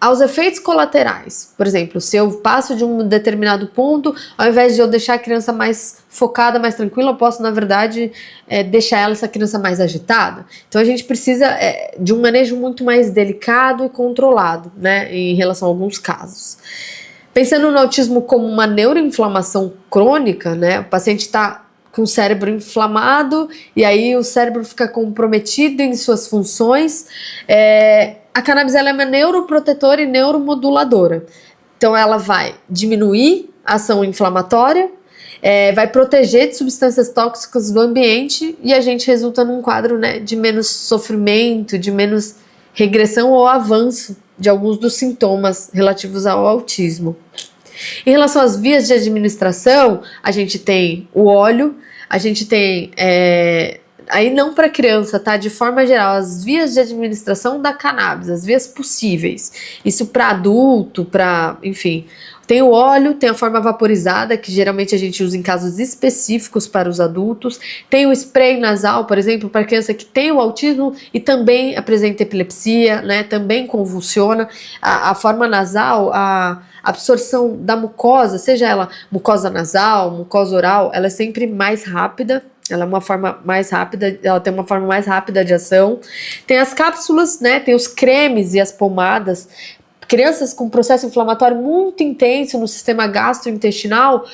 aos efeitos colaterais. Por exemplo, se eu passo de um determinado ponto, ao invés de eu deixar a criança mais focada, mais tranquila, eu posso, na verdade, deixar essa criança mais agitada. Então a gente precisa de um manejo muito mais delicado e controlado, né, em relação a alguns casos. Pensando no autismo como uma neuroinflamação crônica, né, o paciente está com o cérebro inflamado, e aí o cérebro fica comprometido em suas funções. A cannabis ela é uma neuroprotetora e neuromoduladora. Então ela vai diminuir a ação inflamatória, vai proteger de substâncias tóxicas do ambiente e a gente resulta num quadro, né, de menos sofrimento, de menos regressão ou avanço de alguns dos sintomas relativos ao autismo. Em relação às vias de administração, a gente tem o óleo, a gente tem, aí não para criança, tá? De forma geral, as vias de administração da cannabis, as vias possíveis. Isso para adulto, para, enfim. Tem o óleo, tem a forma vaporizada, que geralmente a gente usa em casos específicos para os adultos. Tem o spray nasal, por exemplo, para criança que tem o autismo e também apresenta epilepsia, né? Também convulsiona. A forma nasal, a absorção da mucosa, seja ela mucosa nasal, mucosa oral, ela é sempre mais rápida. Ela é uma forma mais rápida, ela tem uma forma mais rápida de ação. Tem as cápsulas, né? Tem os cremes e as pomadas. Crianças com processo inflamatório muito intenso no sistema gastrointestinal,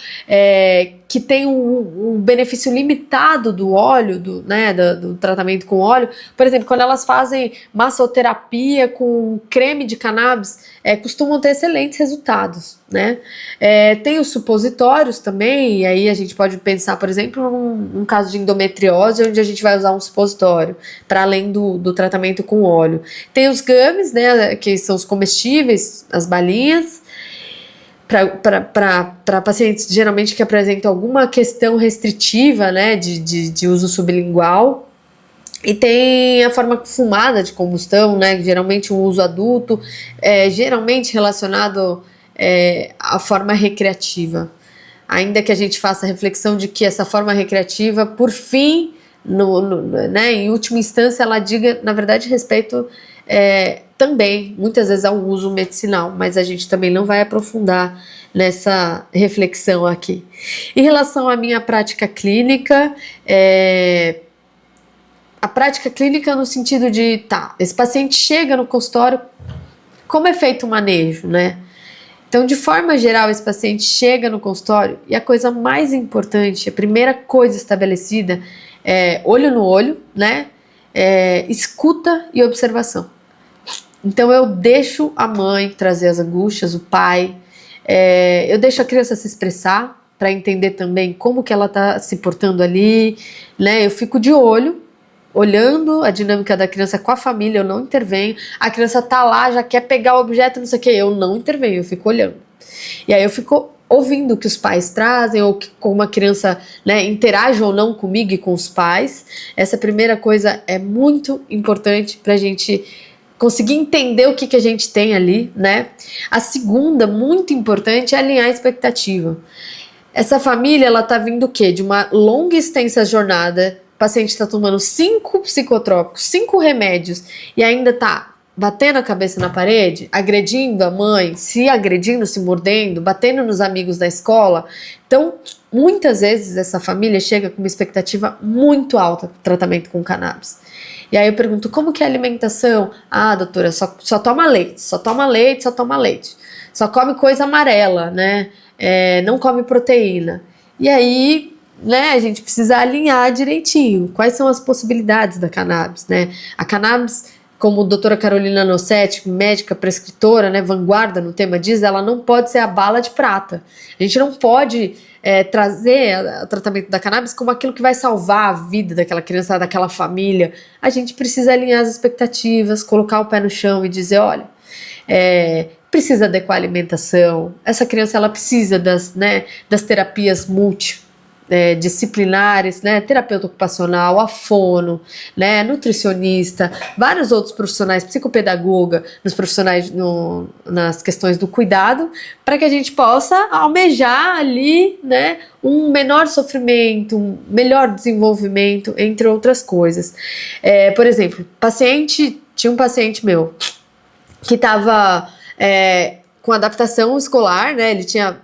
que tem um benefício limitado do óleo, do tratamento com óleo. Por exemplo, quando elas fazem massoterapia com creme de cannabis, costumam ter excelentes resultados, né? Tem os supositórios também, e aí a gente pode pensar, por exemplo, num caso de endometriose, onde a gente vai usar um supositório, para além do tratamento com óleo. Tem os gummies, né, que são os comestíveis, as balinhas, para pacientes geralmente que apresentam alguma questão restritiva, né, de uso sublingual. E tem a forma fumada de combustão, né, geralmente um uso adulto, geralmente relacionado à forma recreativa. Ainda que a gente faça a reflexão de que essa forma recreativa, por fim, né, em última instância, ela diga, na verdade, respeito também, muitas vezes, ao uso medicinal, mas a gente também não vai aprofundar nessa reflexão aqui. Em relação à minha prática clínica, a prática clínica no sentido de, esse paciente chega no consultório, como é feito o manejo, né? Então, de forma geral, esse paciente chega no consultório e a coisa mais importante, a primeira coisa estabelecida é olho no olho, né? Escuta e observação. Então, eu deixo a mãe trazer as angústias, o pai, eu deixo a criança se expressar para entender também como que ela está se portando ali, né? Eu fico de olho, olhando a dinâmica da criança com a família, eu não intervenho. A criança tá lá, já quer pegar o objeto, não sei o que, eu não intervenho, eu fico olhando. E aí eu fico ouvindo o que os pais trazem, ou como a criança, né, interage ou não comigo e com os pais. Essa primeira coisa é muito importante pra gente conseguir entender o que a gente tem ali, né? A segunda, muito importante, é alinhar a expectativa. Essa família, ela tá vindo o quê? De uma longa e extensa jornada. O paciente está tomando 5 psicotrópicos, 5 remédios e ainda está batendo a cabeça na parede, agredindo a mãe, se agredindo, se mordendo, batendo nos amigos da escola. Então, muitas vezes essa família chega com uma expectativa muito alta do tratamento com cannabis. E aí eu pergunto, como que é a alimentação? Ah, doutora, só toma leite, só toma leite, só toma leite. Só come coisa amarela, né? Não come proteína. E aí, né, a gente precisa alinhar direitinho quais são as possibilidades da cannabis, né? A cannabis, como a doutora Carolina Nossetti, médica prescritora, né, vanguarda no tema diz, ela não pode ser a bala de prata. A gente não pode trazer o tratamento da cannabis como aquilo que vai salvar a vida daquela criança, daquela família. A gente precisa alinhar as expectativas, colocar o pé no chão e dizer, olha, precisa adequar a alimentação, essa criança ela precisa das terapias multidisciplinares, né, terapeuta ocupacional, a fono, né, nutricionista, vários outros profissionais, psicopedagoga, nos profissionais nas questões do cuidado, para que a gente possa almejar ali, né, um menor sofrimento, um melhor desenvolvimento, entre outras coisas. Por exemplo, tinha um paciente meu que estava com adaptação escolar, né, ele tinha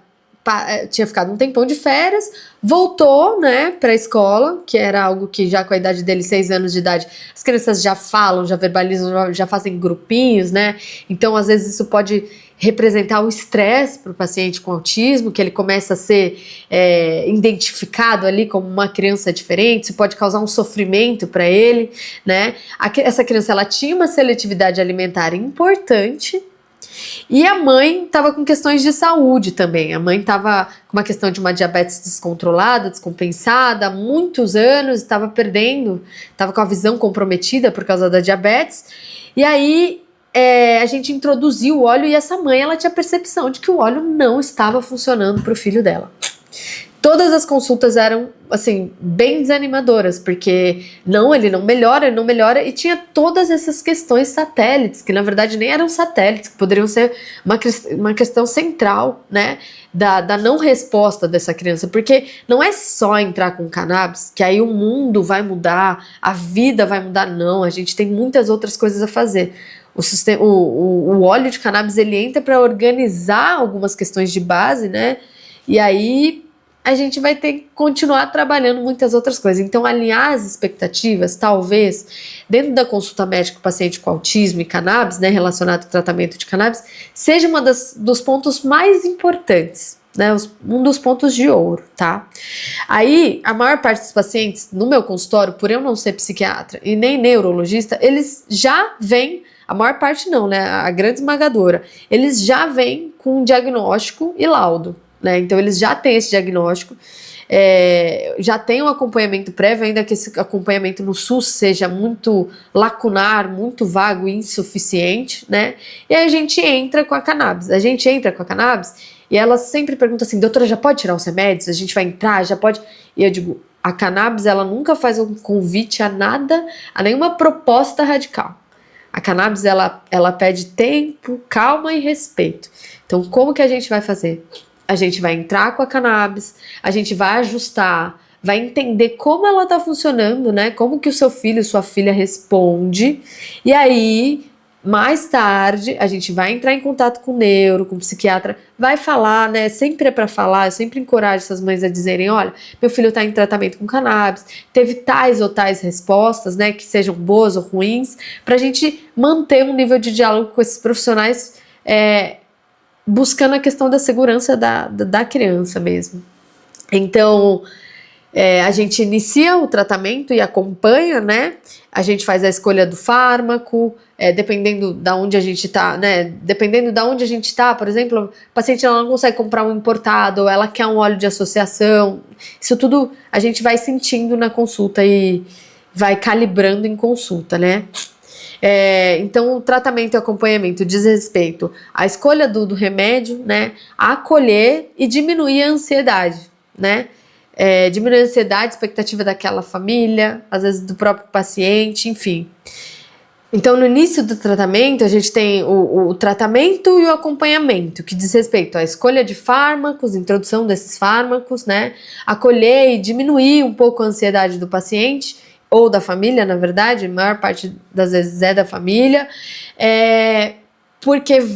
ficado um tempão de férias, voltou, né, para a escola, que era algo que já com a idade dele, 6 anos de idade, as crianças já falam, já verbalizam, já fazem grupinhos, né, então às vezes isso pode representar o estresse para o paciente com autismo, que ele começa a ser identificado ali como uma criança diferente, isso pode causar um sofrimento para ele, né, essa criança ela tinha uma seletividade alimentar importante, E a mãe estava com questões de saúde também. A mãe estava com uma questão de uma diabetes descontrolada, descompensada, há muitos anos, estava com a visão comprometida por causa da diabetes. E aí a gente introduziu o óleo e essa mãe ela tinha percepção de que o óleo não estava funcionando para o filho dela. Todas as consultas eram, assim, bem desanimadoras, porque ele não melhora, e tinha todas essas questões satélites, que na verdade nem eram satélites, que poderiam ser uma questão central, né, da não resposta dessa criança, porque não é só entrar com cannabis, que aí o mundo vai mudar, a vida vai mudar, não, a gente tem muitas outras coisas a fazer. O óleo de cannabis, ele entra para organizar algumas questões de base, né, e aí a gente vai ter que continuar trabalhando muitas outras coisas. Então, alinhar as expectativas, talvez, dentro da consulta médica, o paciente com autismo e cannabis, né, relacionado ao tratamento de cannabis, seja dos pontos mais importantes, né, um dos pontos de ouro, tá? Aí, a maior parte dos pacientes, no meu consultório, por eu não ser psiquiatra e nem neurologista, eles já vêm, a maior parte não, né, a grande esmagadora, eles já vêm com diagnóstico e laudo. Né? Então eles já têm esse diagnóstico, já tem um acompanhamento prévio, ainda que esse acompanhamento no SUS seja muito lacunar, muito vago e insuficiente, né? E aí a gente entra com a cannabis, e ela sempre pergunta assim, doutora, já pode tirar os remédios? A gente vai entrar, já pode? E eu digo, a cannabis ela nunca faz um convite a nada, a nenhuma proposta radical. A cannabis ela pede tempo, calma e respeito. Então como que a gente vai fazer? A gente vai entrar com a cannabis, a gente vai ajustar, vai entender como ela tá funcionando, né? Como que o seu filho, sua filha responde. E aí, mais tarde, a gente vai entrar em contato com o neuro, com o psiquiatra, vai falar, né? Sempre é para falar, eu sempre encorajo essas mães a dizerem, olha, meu filho tá em tratamento com cannabis, teve tais ou tais respostas, né? Que sejam boas ou ruins, pra gente manter um nível de diálogo com esses profissionais, buscando a questão da segurança da criança mesmo. Então, a gente inicia o tratamento e acompanha, né? A gente faz a escolha do fármaco, dependendo da onde a gente tá, né? Dependendo da onde a gente tá, por exemplo, a paciente ela não consegue comprar um importado, ou ela quer um óleo de associação. Isso tudo a gente vai sentindo na consulta e vai calibrando em consulta, né? Então o tratamento e acompanhamento diz respeito à escolha do remédio, né, a acolher e diminuir a ansiedade, né, diminuir a ansiedade, expectativa daquela família, às vezes do próprio paciente, enfim. Então no início do tratamento a gente tem o tratamento e o acompanhamento, que diz respeito à escolha de fármacos, introdução desses fármacos, né, acolher e diminuir um pouco a ansiedade do paciente, ou da família, na verdade, a maior parte das vezes é da família, porque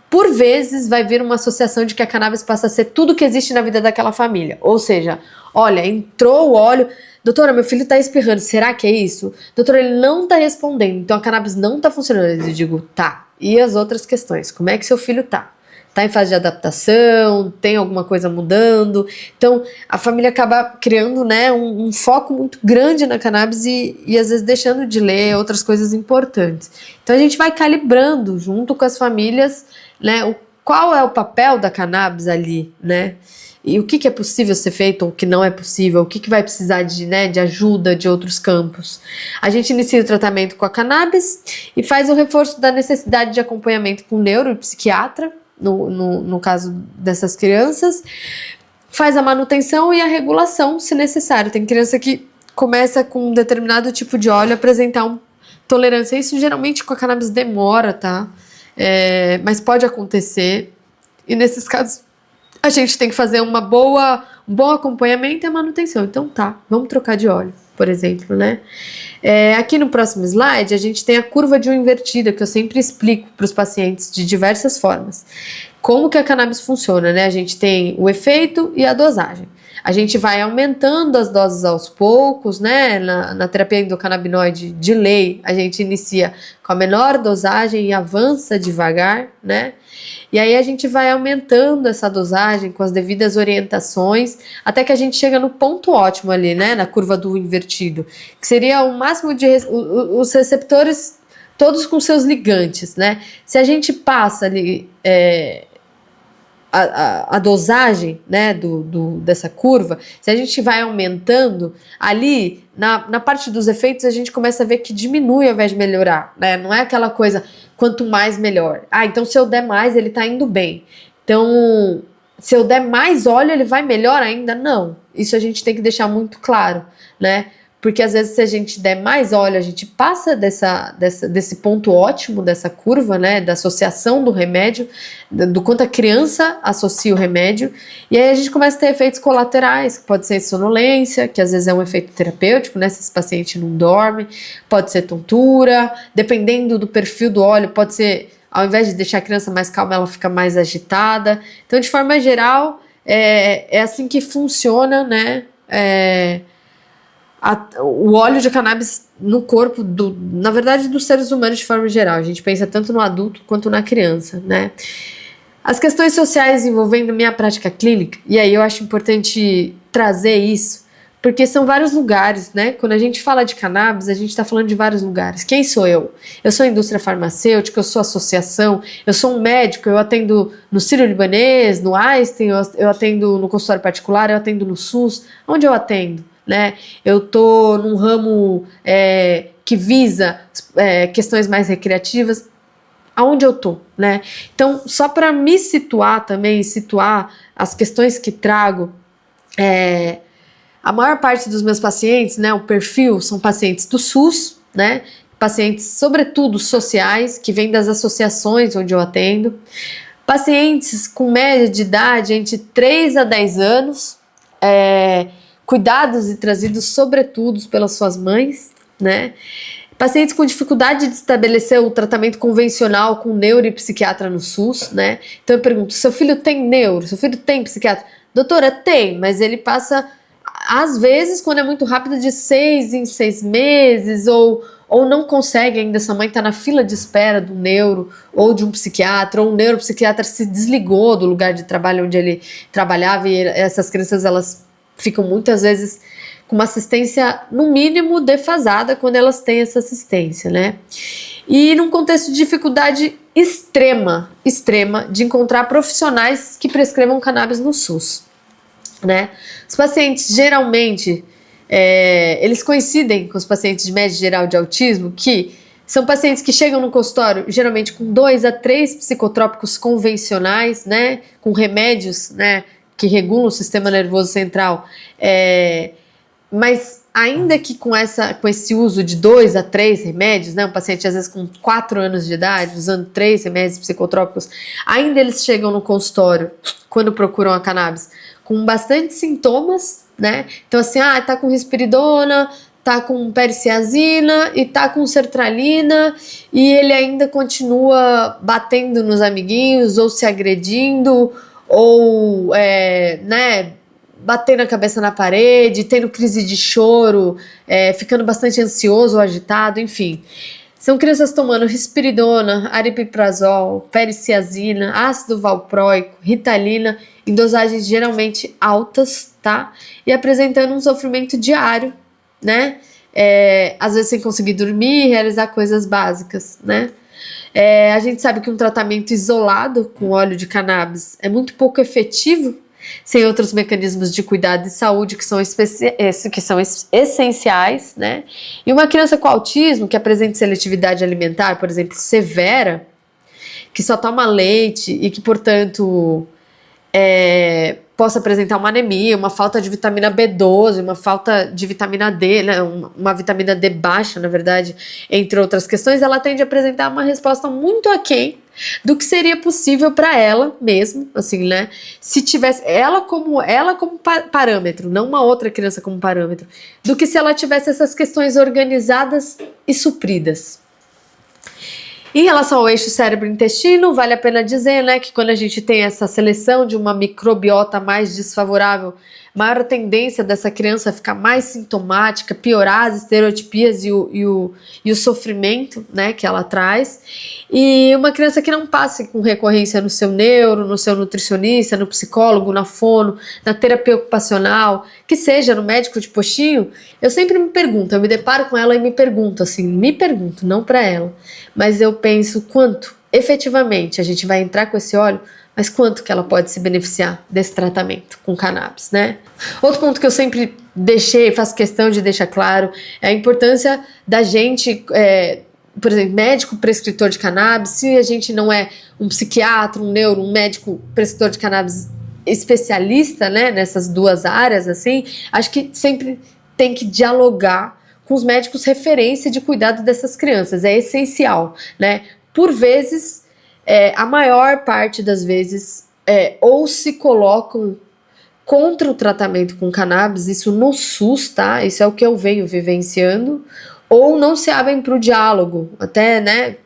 por vezes vai vir uma associação de que a cannabis passa a ser tudo que existe na vida daquela família, ou seja, olha, entrou o óleo, doutora, meu filho tá espirrando, será que é isso? Doutora, ele não tá respondendo, então a cannabis não tá funcionando. Eu digo, tá, e as outras questões, como é que seu filho tá? Tá em fase de adaptação, tem alguma coisa mudando. Então, a família acaba criando, né, um foco muito grande na cannabis e às vezes deixando de ler outras coisas importantes. Então, a gente vai calibrando junto com as famílias, né, qual é o papel da cannabis ali, né? E o que é possível ser feito ou o que não é possível, o que vai precisar de ajuda de outros campos. A gente inicia o tratamento com a cannabis e faz o reforço da necessidade de acompanhamento com o neuro e psiquiatra, no caso dessas crianças, faz a manutenção e a regulação, se necessário. Tem criança que começa com um determinado tipo de óleo a apresentar tolerância. Isso geralmente com a cannabis demora, tá? Mas pode acontecer. E nesses casos a gente tem que fazer um bom acompanhamento e a manutenção. Então tá, vamos trocar de óleo, por exemplo, né? Aqui no próximo slide a gente tem a curva de invertida, que eu sempre explico para os pacientes de diversas formas. Como que a cannabis funciona, né? A gente tem o efeito e a dosagem. A gente vai aumentando as doses aos poucos, né? Na terapia endocannabinoide de lei, a gente inicia com a menor dosagem e avança devagar, né? E aí a gente vai aumentando essa dosagem com as devidas orientações, até que a gente chega no ponto ótimo ali, né? Na curva do invertido, que seria o máximo de... Os receptores todos com seus ligantes, né? Se a gente passa ali a dosagem, né, dessa curva, se a gente vai aumentando, ali na parte dos efeitos a gente começa a ver que diminui ao invés de melhorar, né? Não é aquela coisa, quanto mais melhor. Então se eu der mais, ele tá indo bem. Então, se eu der mais óleo, ele vai melhor ainda? Não. Isso a gente tem que deixar muito claro, né? Porque às vezes se a gente der mais óleo, a gente passa desse ponto ótimo dessa curva, né, da associação do remédio, do quanto a criança associa o remédio, e aí a gente começa a ter efeitos colaterais, que pode ser sonolência, que às vezes é um efeito terapêutico, né, se esse paciente não dorme, pode ser tontura, dependendo do perfil do óleo, pode ser, ao invés de deixar a criança mais calma, ela fica mais agitada. Então, de forma geral, é assim que funciona, né, o óleo de cannabis no corpo, na verdade, dos seres humanos de forma geral. A gente pensa tanto no adulto quanto na criança, né? As questões sociais envolvendo minha prática clínica, e aí eu acho importante trazer isso, porque são vários lugares, né? Quando a gente fala de cannabis, a gente está falando de vários lugares. Quem sou eu? Eu sou indústria farmacêutica, eu sou associação, eu sou um médico, eu atendo no Sírio-Libanês, no Einstein, eu atendo no consultório particular, eu atendo no SUS. Onde eu atendo? Né? Eu tô num ramo que visa questões mais recreativas, aonde eu tô, né? Então, só para me situar também, situar as questões que trago, a maior parte dos meus pacientes, né, o perfil são pacientes do SUS, né? Pacientes, sobretudo, sociais, que vêm das associações onde eu atendo, pacientes com média de idade entre 3 a 10 anos, cuidados e trazidos sobretudo pelas suas mães, né? Pacientes com dificuldade de estabelecer o tratamento convencional com neuro e psiquiatra no SUS, né? Então eu pergunto, seu filho tem neuro? Seu filho tem psiquiatra? Doutora, tem, mas ele passa, às vezes, quando é muito rápido, de 6 em 6 meses, ou não consegue ainda, essa mãe está na fila de espera do neuro ou de um psiquiatra, ou um neuropsiquiatra se desligou do lugar de trabalho onde ele trabalhava, e essas crianças, elas ficam muitas vezes com uma assistência, no mínimo, defasada quando elas têm essa assistência, né? E num contexto de dificuldade extrema de encontrar profissionais que prescrevam cannabis no SUS, né? Os pacientes, geralmente, eles coincidem com os pacientes de média geral de autismo, que são pacientes que chegam no consultório, geralmente com 2 a 3 psicotrópicos convencionais, né? Com remédios, né, que regulam o sistema nervoso central, mas ainda que com esse uso de 2 a 3 remédios, né, um paciente às vezes com 4 anos de idade, usando 3 remédios psicotrópicos, ainda eles chegam no consultório, quando procuram a cannabis, com bastante sintomas, né, então assim, tá com risperidona, tá com periciazina e tá com sertralina, e ele ainda continua batendo nos amiguinhos, ou se agredindo, ou, né, batendo a cabeça na parede, tendo crise de choro, ficando bastante ansioso ou agitado, enfim. São crianças tomando risperidona, aripiprazol, periciazina, ácido valproico, ritalina, em dosagens geralmente altas, tá? E apresentando um sofrimento diário, né? Às vezes sem conseguir dormir e realizar coisas básicas, né? A gente sabe que um tratamento isolado com óleo de cannabis é muito pouco efetivo, sem outros mecanismos de cuidado de saúde que são essenciais, né? E uma criança com autismo que apresenta seletividade alimentar, por exemplo, severa, que só toma leite e que, portanto, possa apresentar uma anemia, uma falta de vitamina B12, uma falta de vitamina D, né, uma vitamina D baixa, na verdade, entre outras questões, ela tende a apresentar uma resposta muito aquém do que seria possível para ela mesmo, assim, né, se tivesse ela como parâmetro, não uma outra criança como parâmetro, do que se ela tivesse essas questões organizadas e supridas. Em relação ao eixo cérebro-intestino, vale a pena dizer, né, que quando a gente tem essa seleção de uma microbiota mais desfavorável, maior a tendência dessa criança ficar mais sintomática, piorar as estereotipias e o sofrimento, né, que ela traz. E uma criança que não passe com recorrência no seu neuro, no seu nutricionista, no psicólogo, na fono, na terapia ocupacional, que seja no médico de postinho, eu sempre me pergunto, eu me deparo com ela e me pergunto, não para ela, mas eu penso quanto efetivamente a gente vai entrar com esse óleo, mas quanto que ela pode se beneficiar desse tratamento com cannabis, né? Outro ponto que eu sempre faço questão de deixar claro, é a importância da gente, por exemplo, médico prescritor de cannabis, se a gente não é um psiquiatra, um neuro, um médico prescritor de cannabis especialista, né, nessas duas áreas, assim, acho que sempre tem que dialogar com os médicos referência de cuidado dessas crianças, é essencial, né? Por vezes, a maior parte das vezes, ou se colocam contra o tratamento com cannabis, isso no SUS, tá? Isso é o que eu venho vivenciando, ou não se abrem para o diálogo, até, né,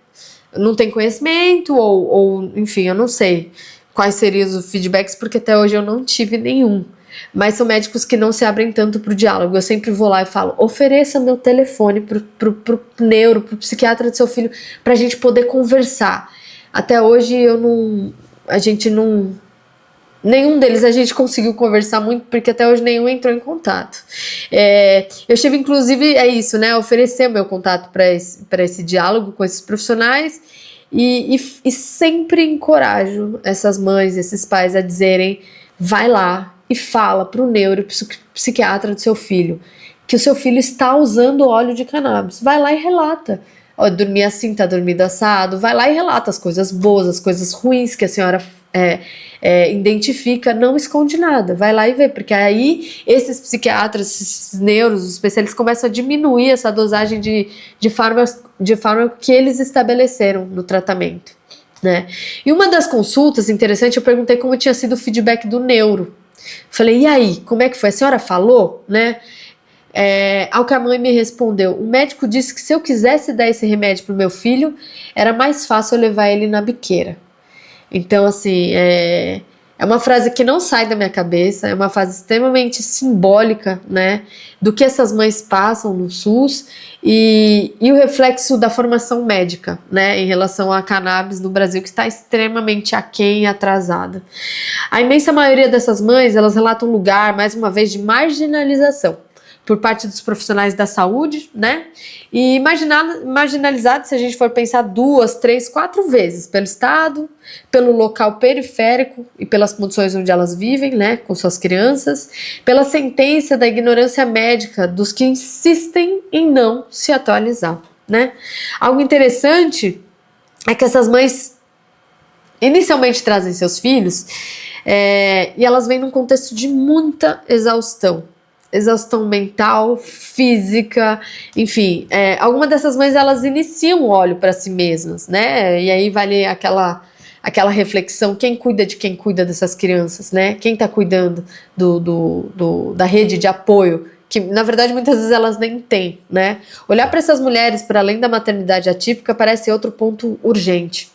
não tem conhecimento, ou enfim, eu não sei quais seriam os feedbacks, porque até hoje eu não tive nenhum. Mas são médicos que não se abrem tanto para o diálogo. Eu sempre vou lá e falo, ofereça meu telefone pro neuro, pro psiquiatra do seu filho, pra gente poder conversar. Até hoje nenhum deles a gente conseguiu conversar muito, porque até hoje nenhum entrou em contato. Eu tive, inclusive, oferecer o meu contato para esse diálogo com esses profissionais e sempre encorajo essas mães, esses pais a dizerem, vai lá e fala para o neuropsiquiatra do seu filho que o seu filho está usando óleo de cannabis. Vai lá e relata. Dormir assim, tá dormindo assado. Vai lá e relata as coisas boas, as coisas ruins que a senhora identifica, não esconde nada. Vai lá e vê, porque aí esses psiquiatras, esses neuros, os especialistas começam a diminuir essa dosagem de fármaco que eles estabeleceram no tratamento, né? E uma das consultas, interessante, eu perguntei como tinha sido o feedback do neuro. Falei, e aí, como é que foi? A senhora falou, né? Ao que a mãe me respondeu, o médico disse que se eu quisesse dar esse remédio pro meu filho, era mais fácil eu levar ele na biqueira. Então, assim, é uma frase que não sai da minha cabeça, é uma frase extremamente simbólica, né, do que essas mães passam no SUS e o reflexo da formação médica, né, em relação à cannabis no Brasil, que está extremamente aquém e atrasada. A imensa maioria dessas mães, elas relatam um lugar, mais uma vez, de marginalização por parte dos profissionais da saúde, né? E marginalizado, se a gente for pensar 2, 3, 4 vezes, pelo Estado, pelo local periférico e pelas condições onde elas vivem, né, com suas crianças, pela sentença da ignorância médica dos que insistem em não se atualizar, né? Algo interessante é que essas mães inicialmente trazem seus filhos e elas vêm num contexto de muita exaustão mental, física, enfim, algumas dessas mães elas iniciam o óleo para si mesmas, né, e aí vale aquela reflexão, quem cuida de quem cuida dessas crianças, né, quem está cuidando da rede de apoio, que na verdade muitas vezes elas nem têm, né, olhar para essas mulheres para além da maternidade atípica parece outro ponto urgente.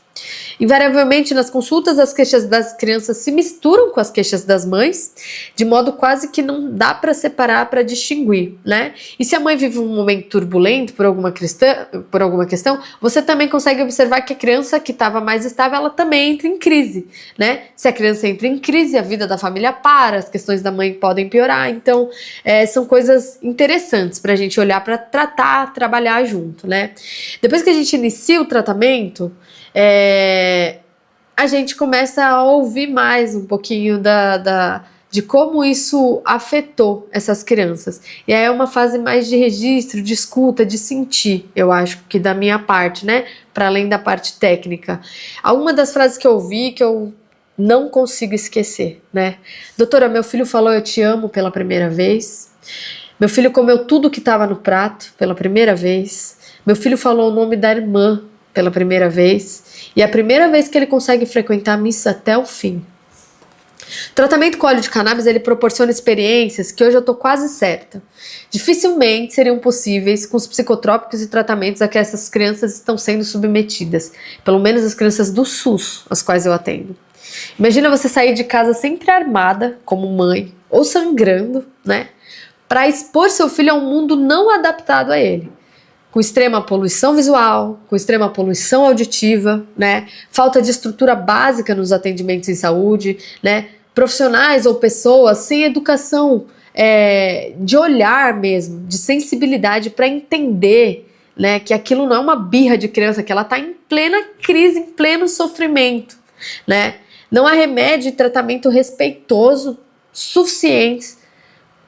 Invariavelmente nas consultas as queixas das crianças se misturam com as queixas das mães, de modo quase que não dá para separar, para distinguir, né? E se a mãe vive um momento turbulento por alguma questão, você também consegue observar que a criança que estava mais estável, ela também entra em crise, né? Se a criança entra em crise, a vida da família para, as questões da mãe podem piorar, então são coisas interessantes para a gente olhar, para trabalhar junto, né? Depois que a gente inicia o tratamento, a gente começa a ouvir mais um pouquinho de como isso afetou essas crianças. E aí é uma fase mais de registro, de escuta, de sentir, eu acho que da minha parte, né? Para além da parte técnica. Alguma das frases que eu ouvi que eu não consigo esquecer, né? Doutora, meu filho falou eu te amo pela primeira vez. Meu filho comeu tudo que estava no prato pela primeira vez. Meu filho falou o nome da irmã pela primeira vez, e é a primeira vez que ele consegue frequentar a missa até o fim. O tratamento com óleo de cannabis, ele proporciona experiências que hoje eu tô quase certa dificilmente seriam possíveis com os psicotrópicos e tratamentos a que essas crianças estão sendo submetidas, pelo menos as crianças do SUS, as quais eu atendo. Imagina você sair de casa sempre armada, como mãe, ou sangrando, né? Para expor seu filho a um mundo não adaptado a ele. Com extrema poluição visual, com extrema poluição auditiva, né? Falta de estrutura básica nos atendimentos em saúde, né? Profissionais ou pessoas sem educação de olhar mesmo, de sensibilidade para entender, né, que aquilo não é uma birra de criança, que ela está em plena crise, em pleno sofrimento, né? Não há remédio e tratamento respeitoso suficientes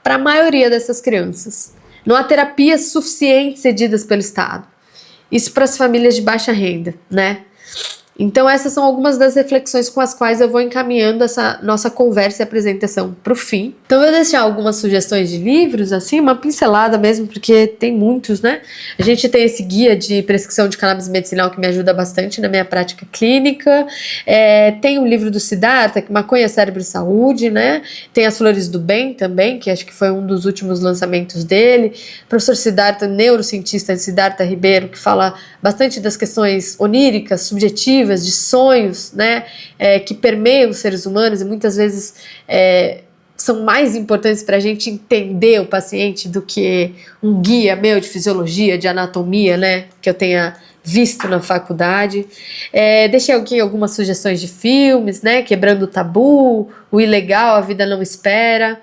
para a maioria dessas crianças. Não há terapias suficientes cedidas pelo Estado. Isso para as famílias de baixa renda, né? Então essas são algumas das reflexões com as quais eu vou encaminhando essa nossa conversa e apresentação para o fim. Então eu vou deixar algumas sugestões de livros, assim, uma pincelada mesmo, porque tem muitos, né? A gente tem esse guia de prescrição de cannabis medicinal que me ajuda bastante na minha prática clínica. Tem o livro do Siddhartha, que Maconha, Cérebro e Saúde, né? Tem As Flores do Bem também, que acho que foi um dos últimos lançamentos dele. O professor Siddhartha, neurocientista Siddhartha Ribeiro, que fala bastante das questões oníricas, subjetivas, de sonhos, né, que permeiam os seres humanos e muitas vezes são mais importantes para a gente entender o paciente do que um guia meu de fisiologia, de anatomia, né, que eu tenha visto na faculdade. Deixei aqui algumas sugestões de filmes, né, Quebrando o Tabu, O Ilegal, A Vida Não Espera,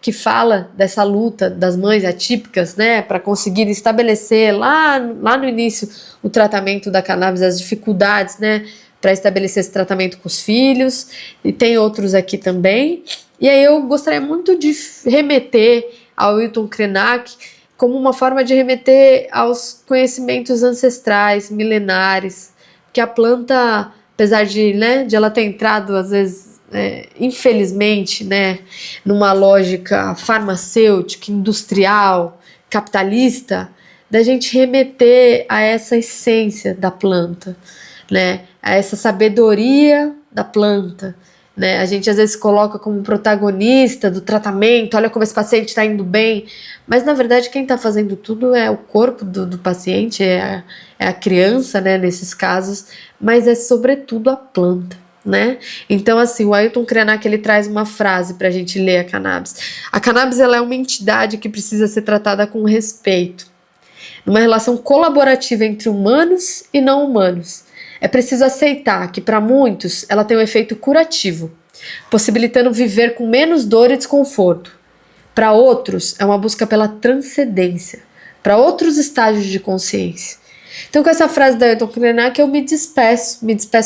que fala dessa luta das mães atípicas, né, para conseguir estabelecer lá no início o tratamento da cannabis, as dificuldades, né, para estabelecer esse tratamento com os filhos, e tem outros aqui também. E aí eu gostaria muito de remeter ao Ailton Krenak como uma forma de remeter aos conhecimentos ancestrais, milenares, que a planta, apesar de ela ter entrado às vezes infelizmente, né, numa lógica farmacêutica, industrial, capitalista, da gente remeter a essa essência da planta, né, a essa sabedoria da planta, né? A gente às vezes coloca como protagonista do tratamento, olha como esse paciente está indo bem, mas na verdade quem está fazendo tudo é o corpo do paciente, é a criança, né, nesses casos, mas é sobretudo a planta. Né? Então assim, o Ailton Krenak, ele traz uma frase pra gente ler a cannabis. A cannabis, ela é uma entidade que precisa ser tratada com respeito, numa relação colaborativa entre humanos e não humanos. É preciso aceitar que para muitos ela tem um efeito curativo, possibilitando viver com menos dor e desconforto. Para outros é uma busca pela transcendência, para outros estágios de consciência. Então, com essa frase da Ailton Krenak, eu me despeço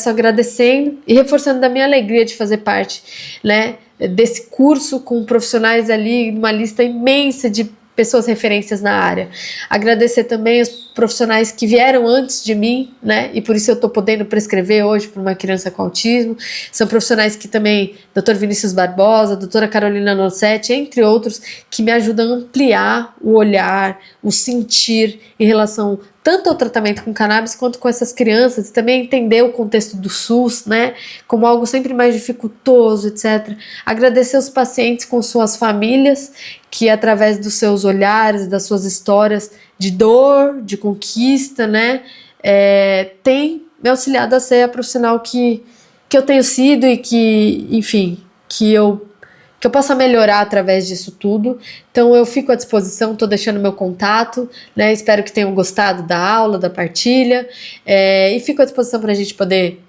agradecendo e reforçando da minha alegria de fazer parte, né, desse curso com profissionais ali, uma lista imensa de pessoas referências na área. Agradecer também os profissionais que vieram antes de mim, né, e por isso eu estou podendo prescrever hoje para uma criança com autismo. São profissionais que também, Dr. Vinícius Barbosa, doutora Carolina Nossetti, entre outros, que me ajudam a ampliar o olhar, o sentir em relação tanto ao tratamento com cannabis quanto com essas crianças, e também entender o contexto do SUS, né, como algo sempre mais dificultoso, etc. Agradecer os pacientes com suas famílias, que através dos seus olhares, das suas histórias de dor, de conquista, né, tem me auxiliado a ser a profissional que eu tenho sido e que, enfim, que eu possa melhorar através disso tudo. Então eu fico à disposição, estou deixando meu contato, né? Espero que tenham gostado da aula, da partilha, e fico à disposição para a gente poder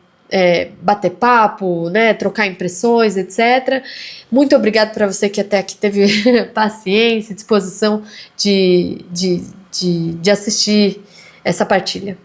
bater papo, né? Trocar impressões, etc. Muito obrigado para você que até aqui teve paciência, disposição de assistir essa partilha.